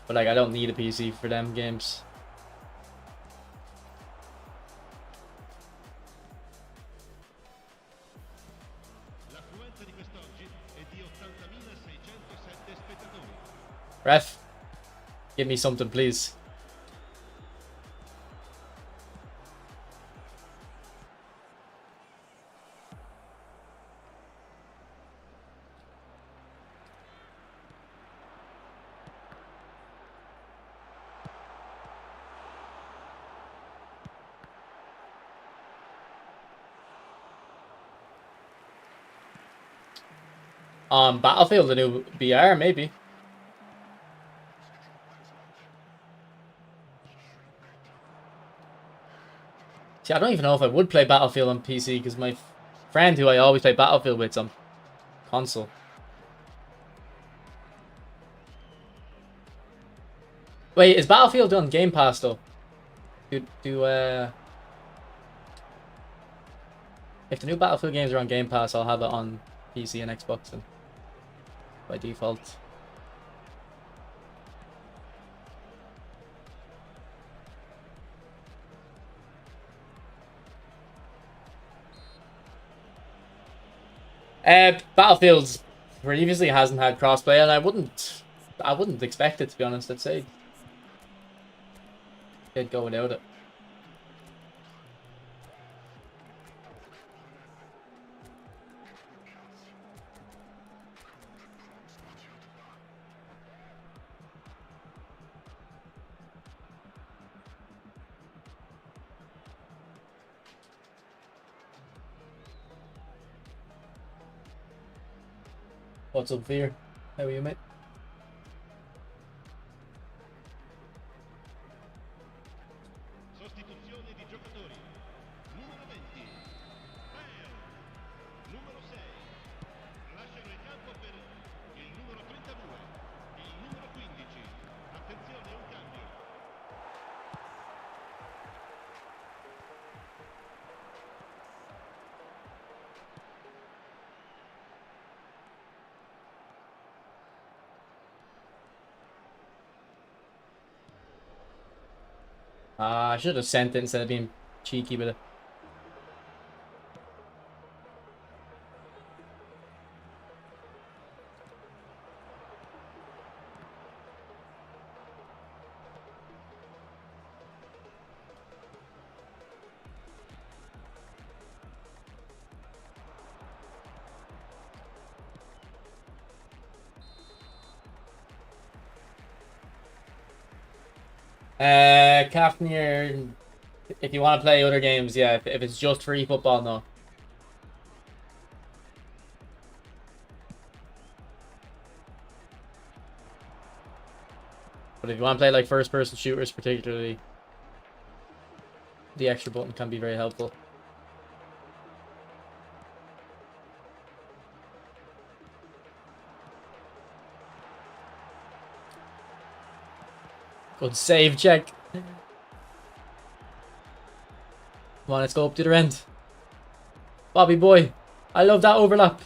Speaker 1: But like, I don't need a PC for them games. Ref, give me something, please. Battlefield, the new BR, maybe. See, I don't even know if I would play Battlefield on PC because my friend who I always play Battlefield with is on console. Wait, is Battlefield on Game Pass though? If the new Battlefield games are on Game Pass, I'll have it on PC and Xbox then, by default. Battlefield's previously hasn't had crossplay, and I wouldn't expect it, to be honest. I'd say it'd go without it. What's up, Fear? How are you, mate?
Speaker 2: Sostituzione di giocatori. Numero 20. Bayer. Numero 6. Lasciano il campo per il numero 32. Il numero 15. Attenzione, un cambio.
Speaker 1: I should have sent it instead of being cheeky with it. Kafnir, if you want to play other games, yeah. If it's just free football, no. But if you want to play like first-person shooters, particularly, the extra button can be very helpful. Good save check. Come on, let's go up to the other end. Bobby boy, I love that overlap.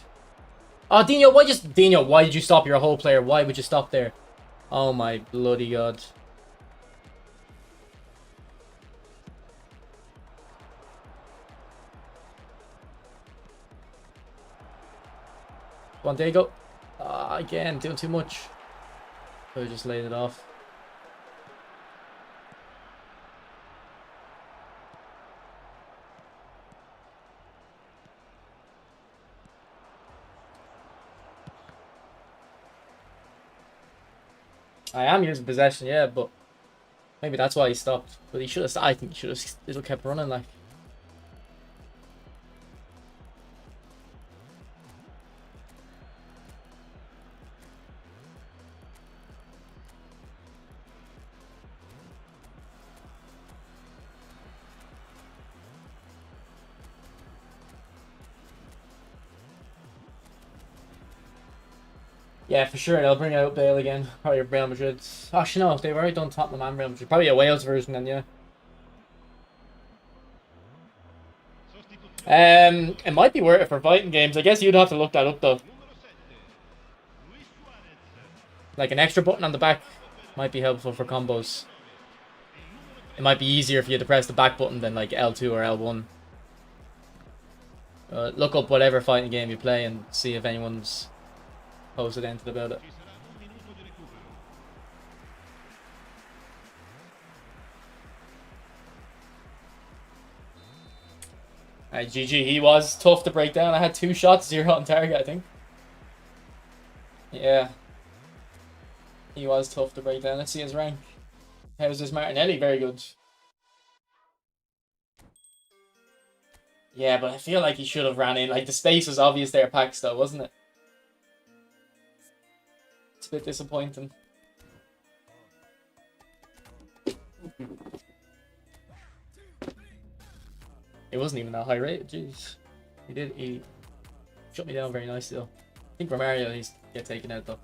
Speaker 1: Oh, Dino, why did you stop? You're a whole player. Why would you stop there? Oh my bloody god. Come on, there you go. Again, doing too much. So I just laid it off. I am using possession, yeah, but maybe that's why he stopped. But he should have. I think he should have still kept running, like. Yeah, for sure. They'll bring out Bale again. Probably Real Madrid. Actually, no, they've already done Tottenham and Real Madrid. Probably a Wales version then, yeah.
Speaker 2: Sostituzione.
Speaker 1: It might be worth it for fighting games. I guess you'd have to look that up though.
Speaker 2: Numero 7. Luis Suarez.
Speaker 1: Like an extra button on the back might be helpful for combos. It might be easier if you had to press the back button than like L2 or L1. Look up whatever fighting game you play and see if anyone's posted anything about it.
Speaker 2: Ci sarà un minuto di recupero.
Speaker 1: GG, he was tough to break down. I had 2 shots, 0 on target, I think. Yeah. He was tough to break down. Let's see his rank. How's this Martinelli? Very good. Yeah, but I feel like he should have ran in. Like, the space was obvious there, Pax, though, wasn't it? It's a bit disappointing. It wasn't even that high rate. Jeez. He shut me down very nicely, though. I think Romario needs to get taken out, though.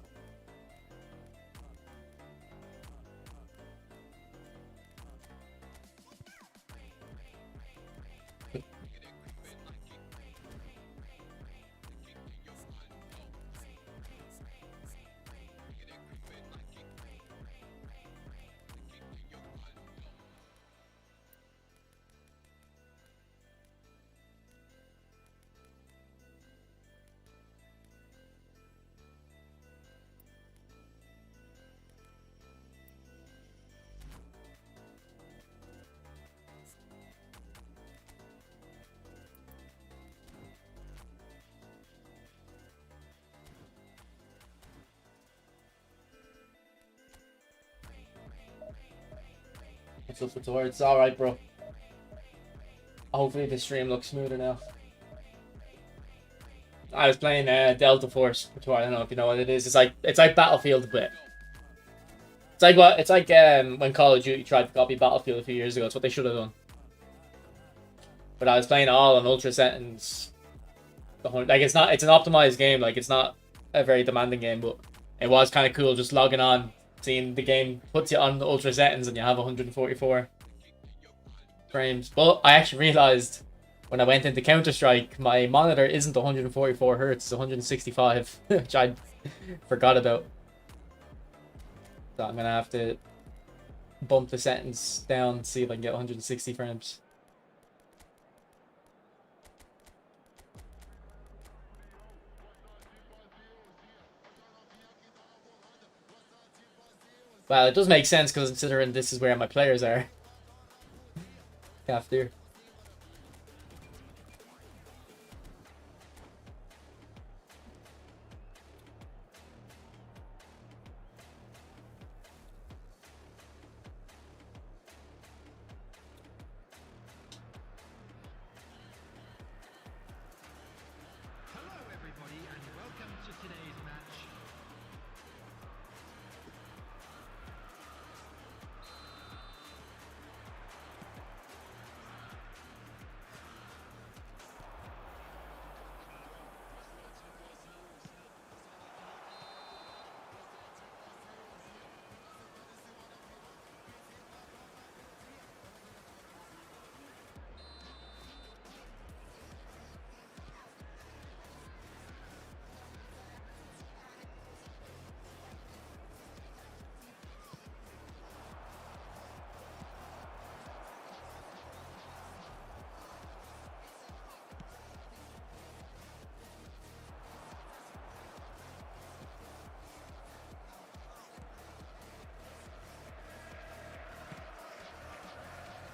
Speaker 1: What's up with the words? Alright, bro. Hopefully the stream looks smoother now. I was playing Delta Force before. I don't know if you know what it is. It's like Battlefield a bit. It's like when Call of Duty tried to copy Battlefield a few years ago. It's what they should have done. But I was playing all on ultra settings. Like it's an optimized game. Like it's not a very demanding game, but it was kind of cool just logging on, seeing the game puts you on the ultra settings and you have 144 frames. But I actually realized when I went into Counter-Strike, my monitor isn't 144 hertz, it's 165, which I forgot about. So I'm gonna have to bump the settings down, see if I can get 160 frames. Well, it does make sense because considering this is where my players are. After.
Speaker 3: Hello everybody and welcome to today's match.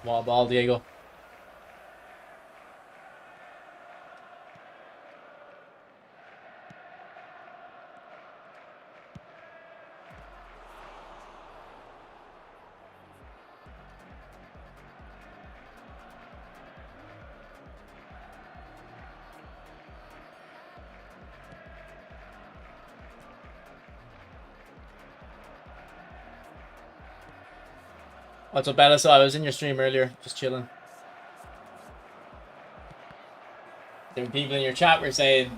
Speaker 1: What a ball, Diego. What's up, Bella? So I was in your stream earlier, just chilling. There were people in your chat were saying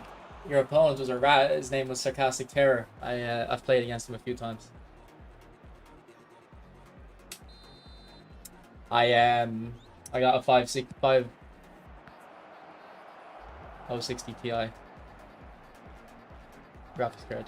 Speaker 1: Your opponent was a rat. His name was Sarcastic Terror. I've played against him a few times. I got a 5060 Ti graphics card.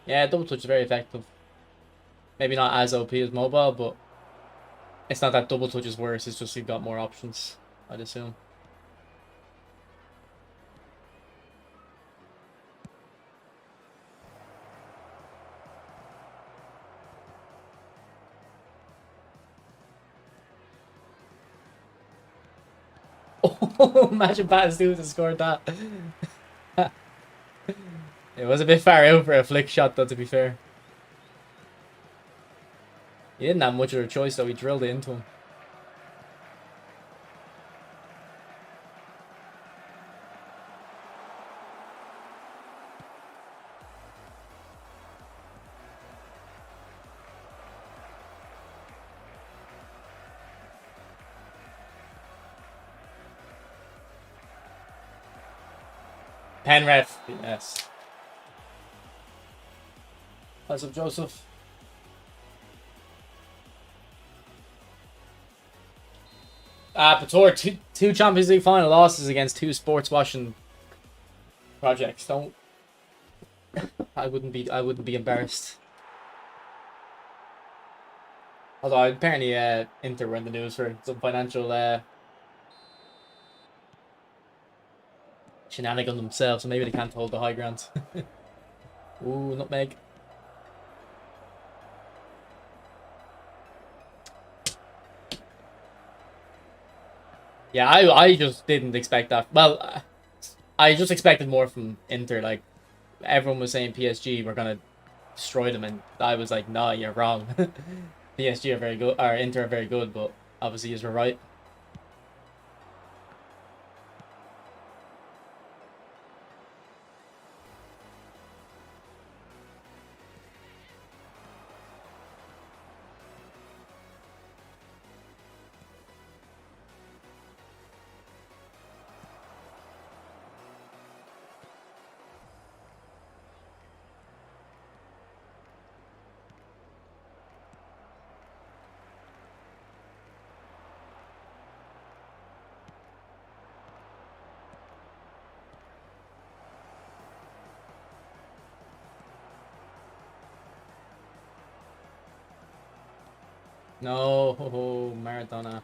Speaker 1: Yeah, double touch is very effective. Maybe not as OP as mobile, but it's not that double touch is worse. It's just you've got more options, I'd assume. Oh, imagine Batistuta to scored that. It was a bit far out for a flick shot, though, to be fair. He didn't have much of a choice, though. He drilled it into him. Penref, yes. What's up, Joseph? Pator, two Champions League final losses against two sports washing projects. Don't. I wouldn't be embarrassed. Although apparently Inter were in the news for some financial shenanigans themselves, so maybe they can't hold the high ground. Ooh, nutmeg. Yeah, I just didn't expect that. Well, I just expected more from Inter. Like, everyone was saying PSG were gonna destroy them, and I was like, nah, you're wrong. PSG are very good, or Inter are very good, but obviously you were right. No, Maradona.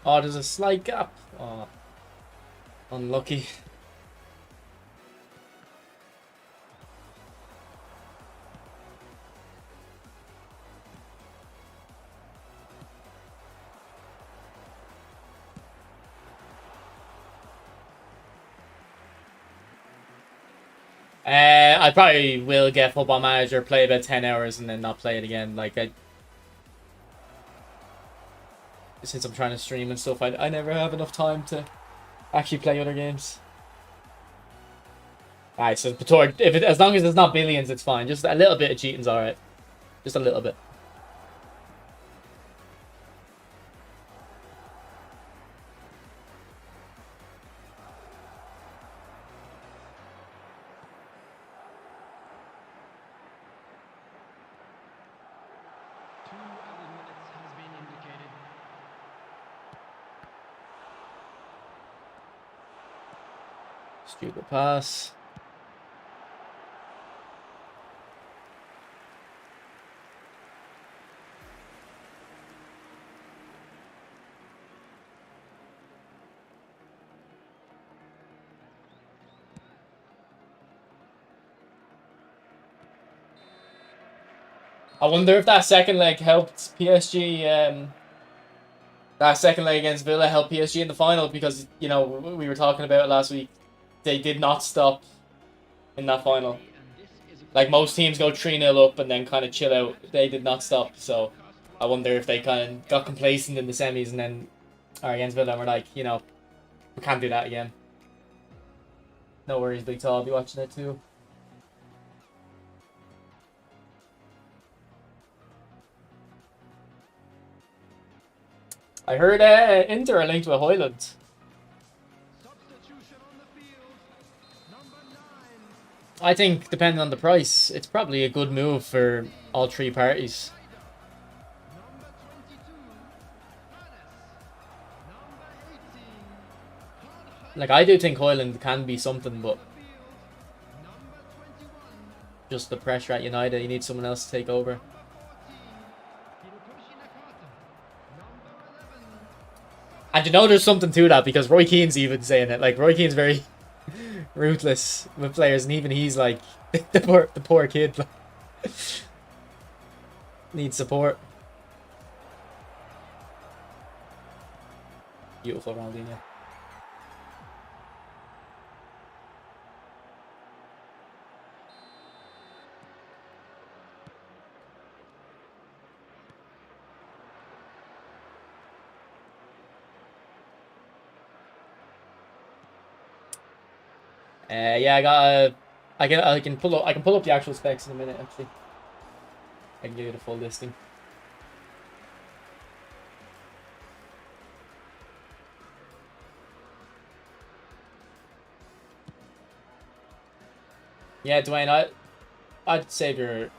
Speaker 1: Oh, there's a slight gap. Oh, unlucky. I probably will get Football Manager, play about 10 hours, and then not play it again. Like, since I'm trying to stream and stuff, I never have enough time to actually play other games. Alright, so Pator, as long as it's not billions, it's fine. Just a little bit of cheating's alright. Just a little bit.
Speaker 3: Two added minutes has been indicated.
Speaker 1: Stupid pass. I wonder if that second leg helped PSG. That second leg against Villa helped PSG in the final because, you know, we were talking about it last week. They did not stop in that final. Like most teams go 3-0 up and then kind of chill out. They did not stop. So I wonder if they kind of got complacent in the semis and then are against Villa and we're like, you know, we can't do that again. No worries, Big Tall. I'll be watching it too. I heard Inter are linked with Hoyland.
Speaker 3: Substitution on the field. Number 9.
Speaker 1: I think, depending on the price, it's probably a good move for all three parties.
Speaker 3: Number 22. Hannes. Number 18. Karl
Speaker 1: Like, I do think Hoyland can be something, but
Speaker 3: field. Number 21.
Speaker 1: just the pressure at United, you need someone else to take over.
Speaker 3: Number 14. Hirotoshi Nakata. Number 11.
Speaker 1: And you know there's something to that, because Roy Keane's even saying it. Like, Roy Keane's very ruthless with players, and even he's like, the poor kid like, needs support. Beautiful Ronaldinho. Yeah, I can pull up the actual specs in a minute. Actually, I can give you the full listing. Yeah, Dwayne, I'd save your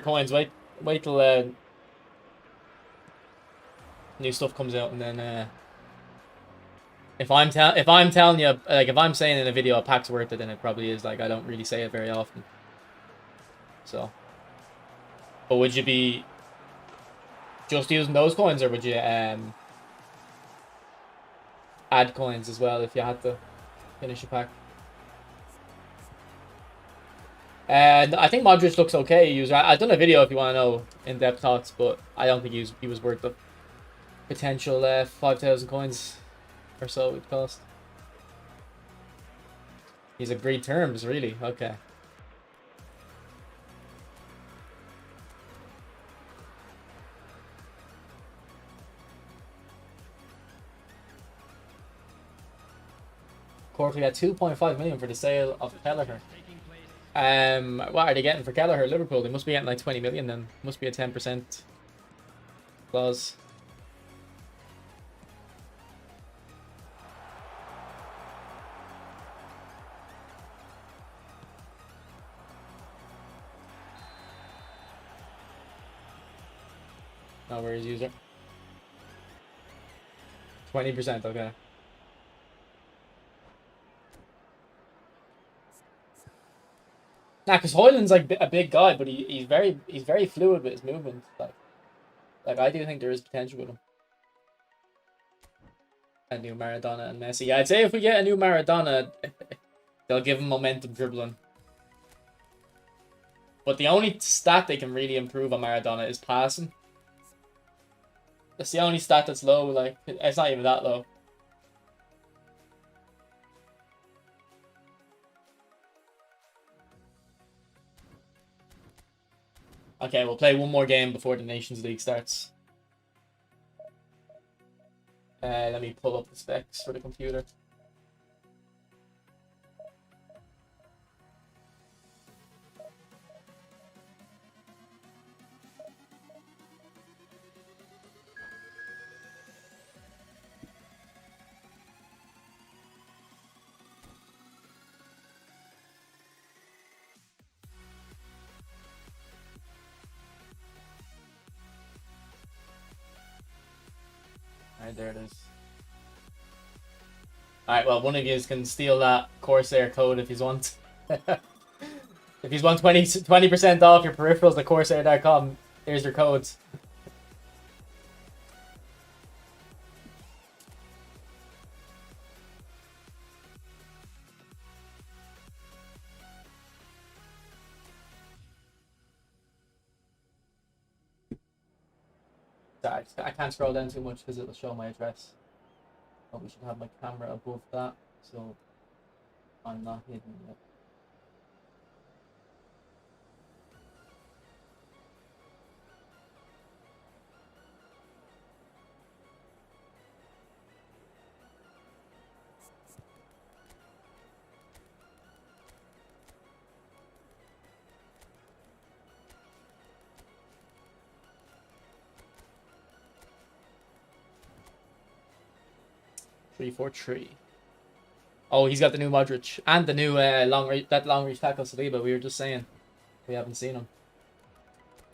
Speaker 1: coins. Wait till new stuff comes out, and then if I'm telling you, like, if I'm saying in a video a pack's worth it, then it probably is. Like, I don't really say it very often. So, but would you be just using those coins, or would you add coins as well if you had to finish a pack? And I think Modric looks okay. I've done a video if you want to know in-depth thoughts, but I don't think he was worth the potential 5,000 coins or so it would cost. He's agreed terms, really? Okay. Corkley had 2.5 million for the sale of Kelleher. What are they getting for Kelleher? Liverpool? They must be getting like 20 million then. Must be a 10% clause. No worries, user. 20%, okay. Nah, because Hoyland's like a big guy, but he's very fluid with his movement. Like I do think there is potential with him. A new Maradona and Messi. Yeah, I'd say if we get a new Maradona, they'll give him momentum dribbling. But the only stat they can really improve on Maradona is passing. That's the only stat that's low. Like, it's not even that low. Okay, we'll play one more game before the Nations League starts. Let me pull up the specs for the computer. Alright, there it is. Alright, well, one of you can steal that Corsair code if you want. If you want 20% off your peripherals at Corsair.com, here's your codes. I can't scroll down too much because it will show my address. But we should have my camera above that, so I'm not hidden yet. Three, 4, 3. Oh, he's got the new Modric and the new long reach tackle Saliba. We were just saying we haven't seen him.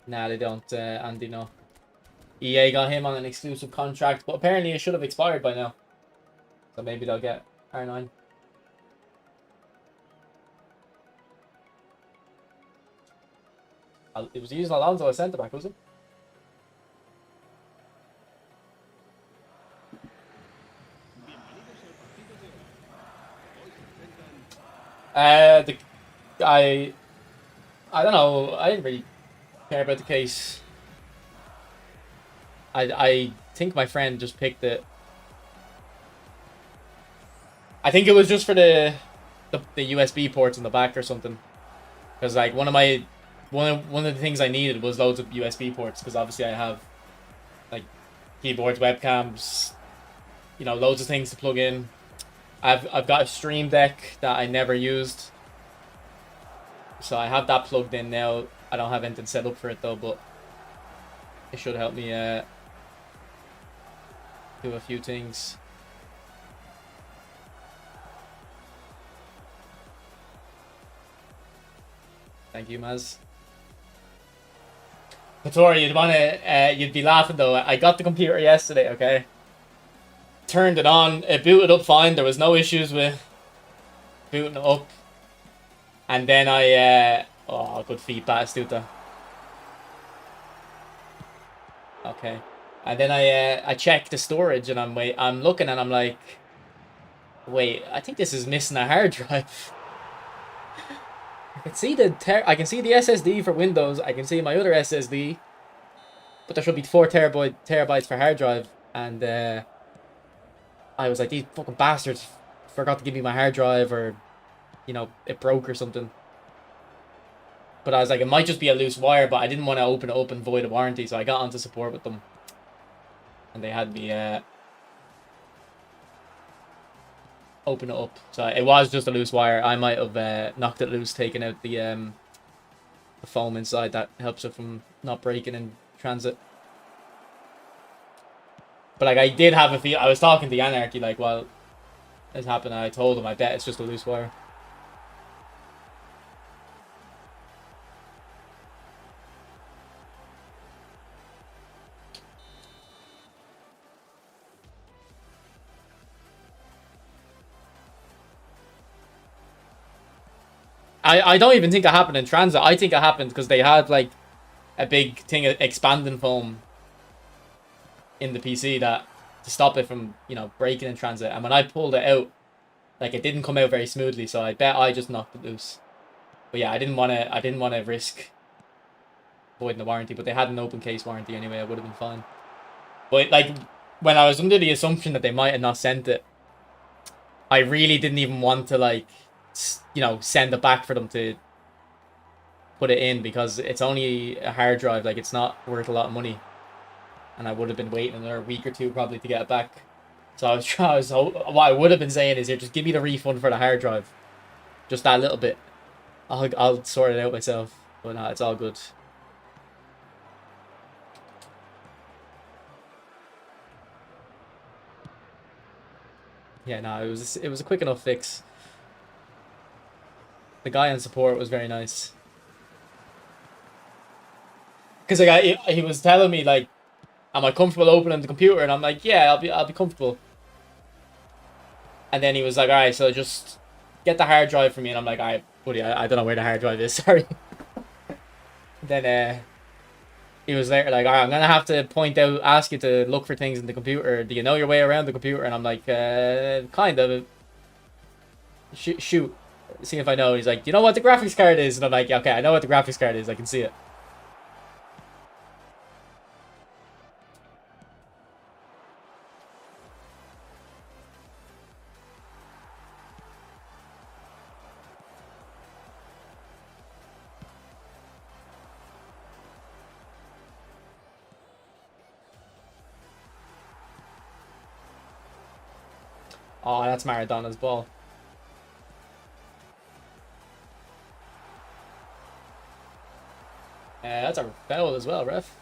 Speaker 1: Nah, they don't. Andy, no. EA got him on an exclusive contract, but apparently it should have expired by now. So maybe they'll get R9. It was using Alonso as centre back, was it? I don't know. I didn't really care about the case. I think my friend just picked it. I think it was just for the USB ports in the back or something. Because like one of the things I needed was loads of USB ports, because obviously I have like keyboards, webcams, you know, loads of things to plug in. I've got a Stream Deck that I never used, so I have that plugged in now. I don't have anything set up for it though, but it should help me do a few things. Thank you, Maz. Patori, you'd be laughing though. I got the computer yesterday, okay? Turned it on, it booted up fine, there was no issues with booting it up. And then oh, good feedback, Stuta. Okay. And then I checked the storage and I'm looking and I'm like, wait, I think this is missing a hard drive. I can see the SSD for Windows, I can see my other SSD, but there should be 4 terabytes for hard drive, and I was like, these fucking bastards forgot to give me my hard drive, or, you know, it broke or something. But I was like, it might just be a loose wire, but I didn't want to open it up and void a warranty, so I got onto support with them. And they had me open it up. So it was just a loose wire. I might have knocked it loose, taken out the foam inside. That helps it from not breaking in transit. But like, I did have a feel. I was talking to Anarchy like while this happened, and I told him I bet it's just a loose wire. I don't even think it happened in transit. I think it happened because they had like a big thing of expanding foam in the PC that to stop it from, you know, breaking in transit. And when I pulled it out, like, it didn't come out very smoothly, so I bet I just knocked it loose. But yeah, I didn't want to risk voiding the warranty, but they had an open case warranty anyway. I would have been fine. But like, when I was under the assumption that they might have not sent it, I really didn't even want to, like, you know, send it back for them to put it in, because it's only a hard drive. Like, it's not worth a lot of money, and I would have been waiting another week or two probably to get it back. So what I would have been saying is, here, just give me the refund for the hard drive, just that little bit. I'll sort it out myself. But no, it's all good. Yeah, no, it was a quick enough fix. The guy on support was very nice. Because like, he was telling me, like, am I comfortable opening the computer? And I'm like, yeah, I'll be comfortable. And then he was like, all right, so just get the hard drive for me. And I'm like, all right, buddy, I don't know where the hard drive is. Sorry. Then he was there like, all right, I'm gonna have to ask you to look for things in the computer. Do you know your way around the computer? And I'm like, kind of. Shoot. See if I know. He's like, do you know what the graphics card is? And I'm like, okay, I know what the graphics card is. I can see it. Oh, that's Maradona's ball. That's a foul as well, ref.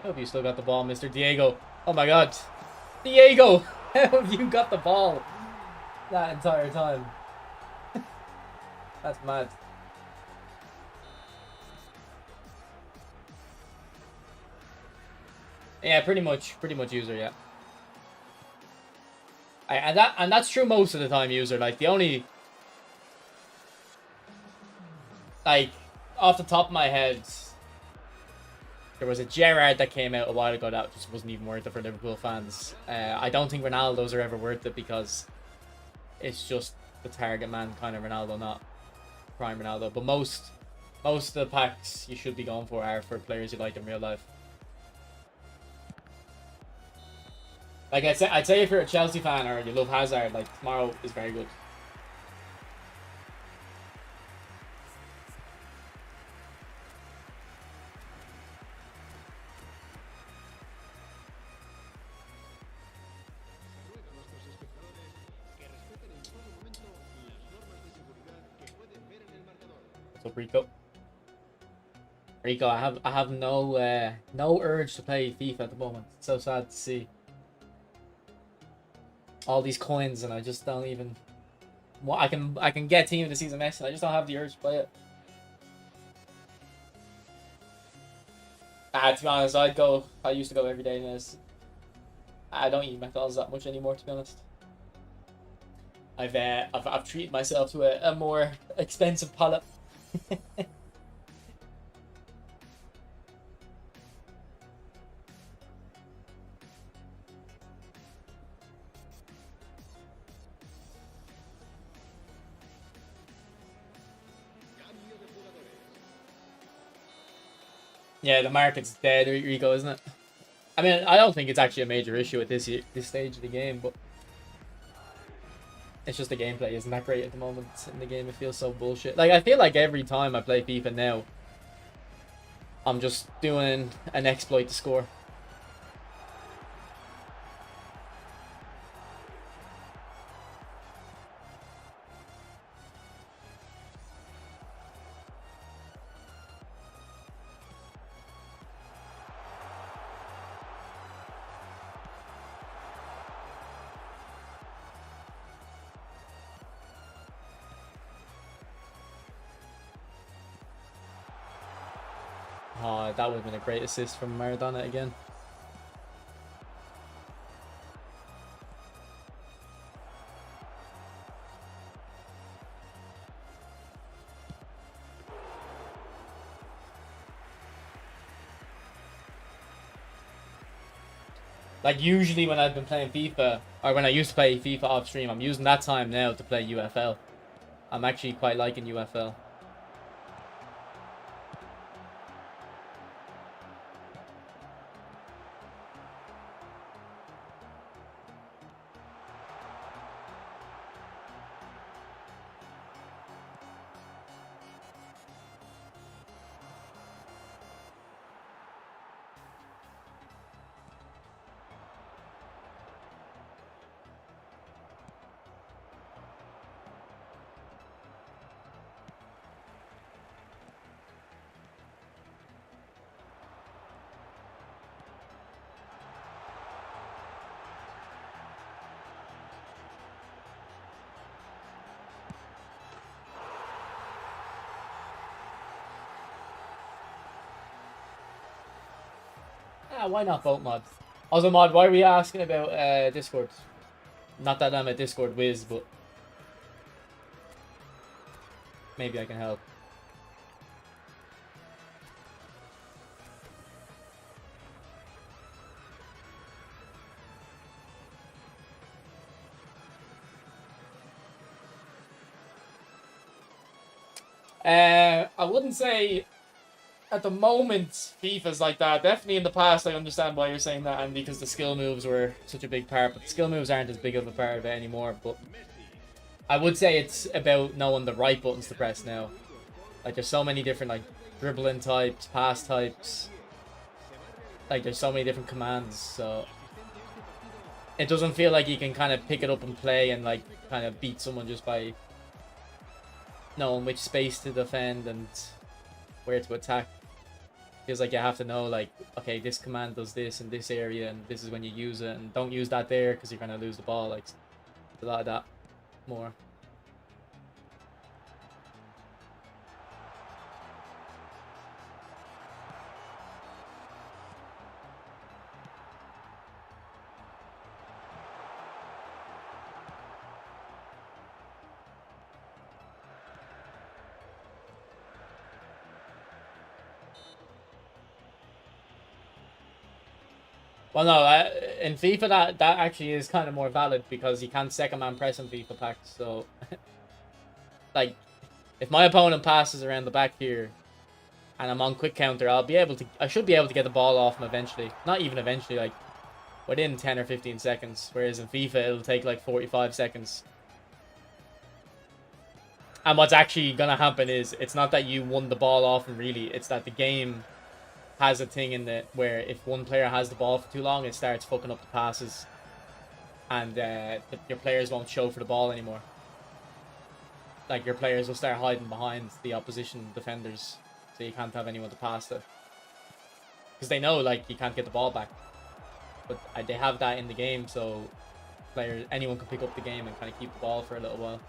Speaker 1: I hope you still got the ball, Mr. Diego. Oh my god. Diego! How have you got the ball that entire time? That's mad. Yeah, pretty much user, yeah. And that's true most of the time, user. Like, the only... Like, off the top of my head... There was a Gerrard that came out a while ago that just wasn't even worth it for Liverpool fans. I don't think Ronaldo's are ever worth it because it's just the target man kind of Ronaldo, not prime Ronaldo. But most of the packs you should be going for are for players you like in real life. Like I'd say if you're a Chelsea fan or you love Hazard, like tomorrow is very good. So Rico, I have no urge to play FIFA at the moment. It's so sad to see all these coins, and I just don't even. Well, I can get team of the season next, and I just don't have the urge to play it. To be honest, I used to go every day now. I don't eat McDonald's that much anymore, to be honest. I've treated myself to a more expensive palate. Yeah, the market's dead, Rico, isn't it? I mean, I don't think it's actually a major issue at this stage of the game, but it's just the gameplay isn't that great at the moment in the game. It feels so bullshit. Like, I feel like every time I play FIFA now, I'm just doing an exploit to score. Oh, that would have been a great assist from Maradona again. Like, usually when I've been playing FIFA, or when I used to play FIFA off stream, I'm using that time now to play UFL. I'm actually quite liking UFL. Why not both mods? Also, mod, why are we asking about Discord? Not that I'm a Discord whiz, but maybe I can help. I wouldn't say at the moment FIFA's like that. Definitely in the past, I understand why you're saying that, Andy, because the skill moves were such a big part. But the skill moves aren't as big of a part of it anymore. But I would say it's about knowing the right buttons to press now. Like, there's so many different, like, dribbling types, pass types. Like, there's so many different commands, so it doesn't feel like you can kind of pick it up and play and, like, kind of beat someone just by knowing which space to defend and where to attack. Feels like you have to know, like, okay, this command does this in this area and this is when you use it, and don't use that there because you're going to lose the ball. Like, a lot of that more. Well, no, in FIFA that actually is kind of more valid because you can't second man press in FIFA packs. So, like, if my opponent passes around the back here, and I'm on quick counter, I should be able to get the ball off him eventually. Not even eventually, like within 10 or 15 seconds. Whereas in FIFA, it'll take like 45 seconds. And what's actually gonna happen is it's not that you won the ball off him really. It's that the game has a thing in it where if one player has the ball for too long, it starts fucking up the passes, and your players won't show for the ball anymore. Like, your players will start hiding behind the opposition defenders, so you can't have anyone to pass to, because they know, like, you can't get the ball back. But they have that in the game, so anyone can pick up the game and kind of keep the ball for a little while.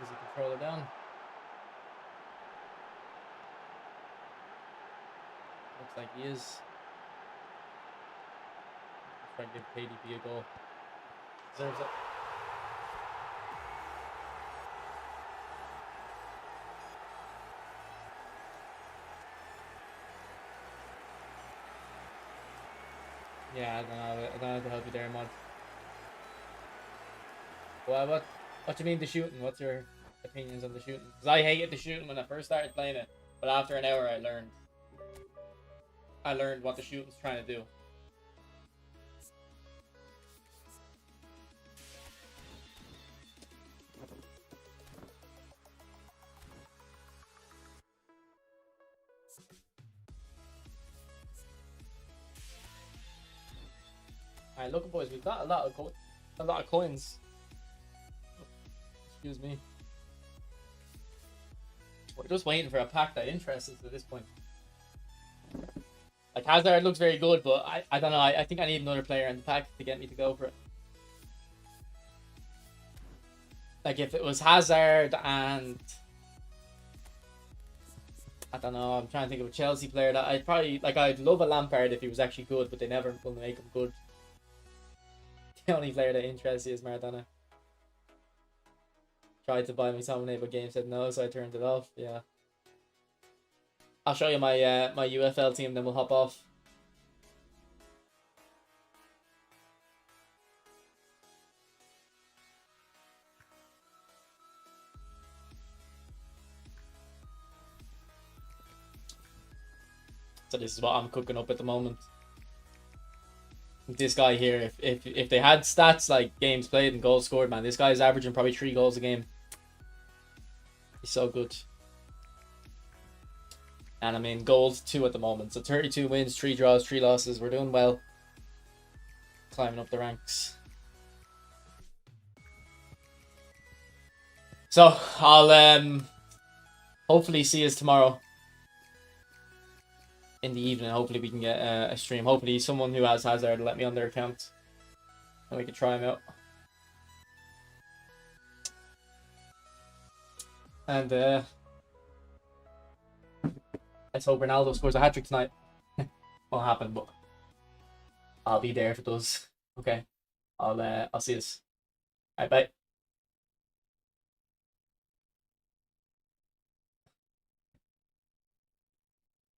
Speaker 1: Easy controller down. Looks like he is. Trying to give KDB a goal. Deserves it. Yeah, I don't know how to help you there, mod. Well, what do you mean the shooting? What's your opinions on the shooting? Because I hated the shooting when I first started playing it, but after an hour I learned what the shooting's trying to do. Alright, look, boys, we've got a lot of coins. Excuse me. We're just waiting for a pack that interests us at this point. Like, Hazard looks very good, but I don't know. I think I need another player in the pack to get me to go for it. Like, if it was Hazard and I don't know, I'm trying to think of a Chelsea player that I'd love a Lampard if he was actually good, but they never will make him good. The only player that interests you is Maradona. Tried to buy me Tomine, but game said no, so I turned it off. Yeah. I'll show you my my UFL team, then we'll hop off. So this is what I'm cooking up at the moment. This guy here, if they had stats like games played and goals scored, man, this guy is averaging probably 3 goals a game. He's so good. And I'm in gold 2 at the moment. So 32 wins, 3 draws, 3 losses. We're doing well. Climbing up the ranks. So I'll hopefully see us tomorrow in the evening. Hopefully we can get a stream. Hopefully someone who has Hazard will let me on their account and we can try him out. And let's hope Ronaldo scores a hat-trick tonight. Won't happen, but I'll be there if it does. Okay, I'll see us. Bye bye.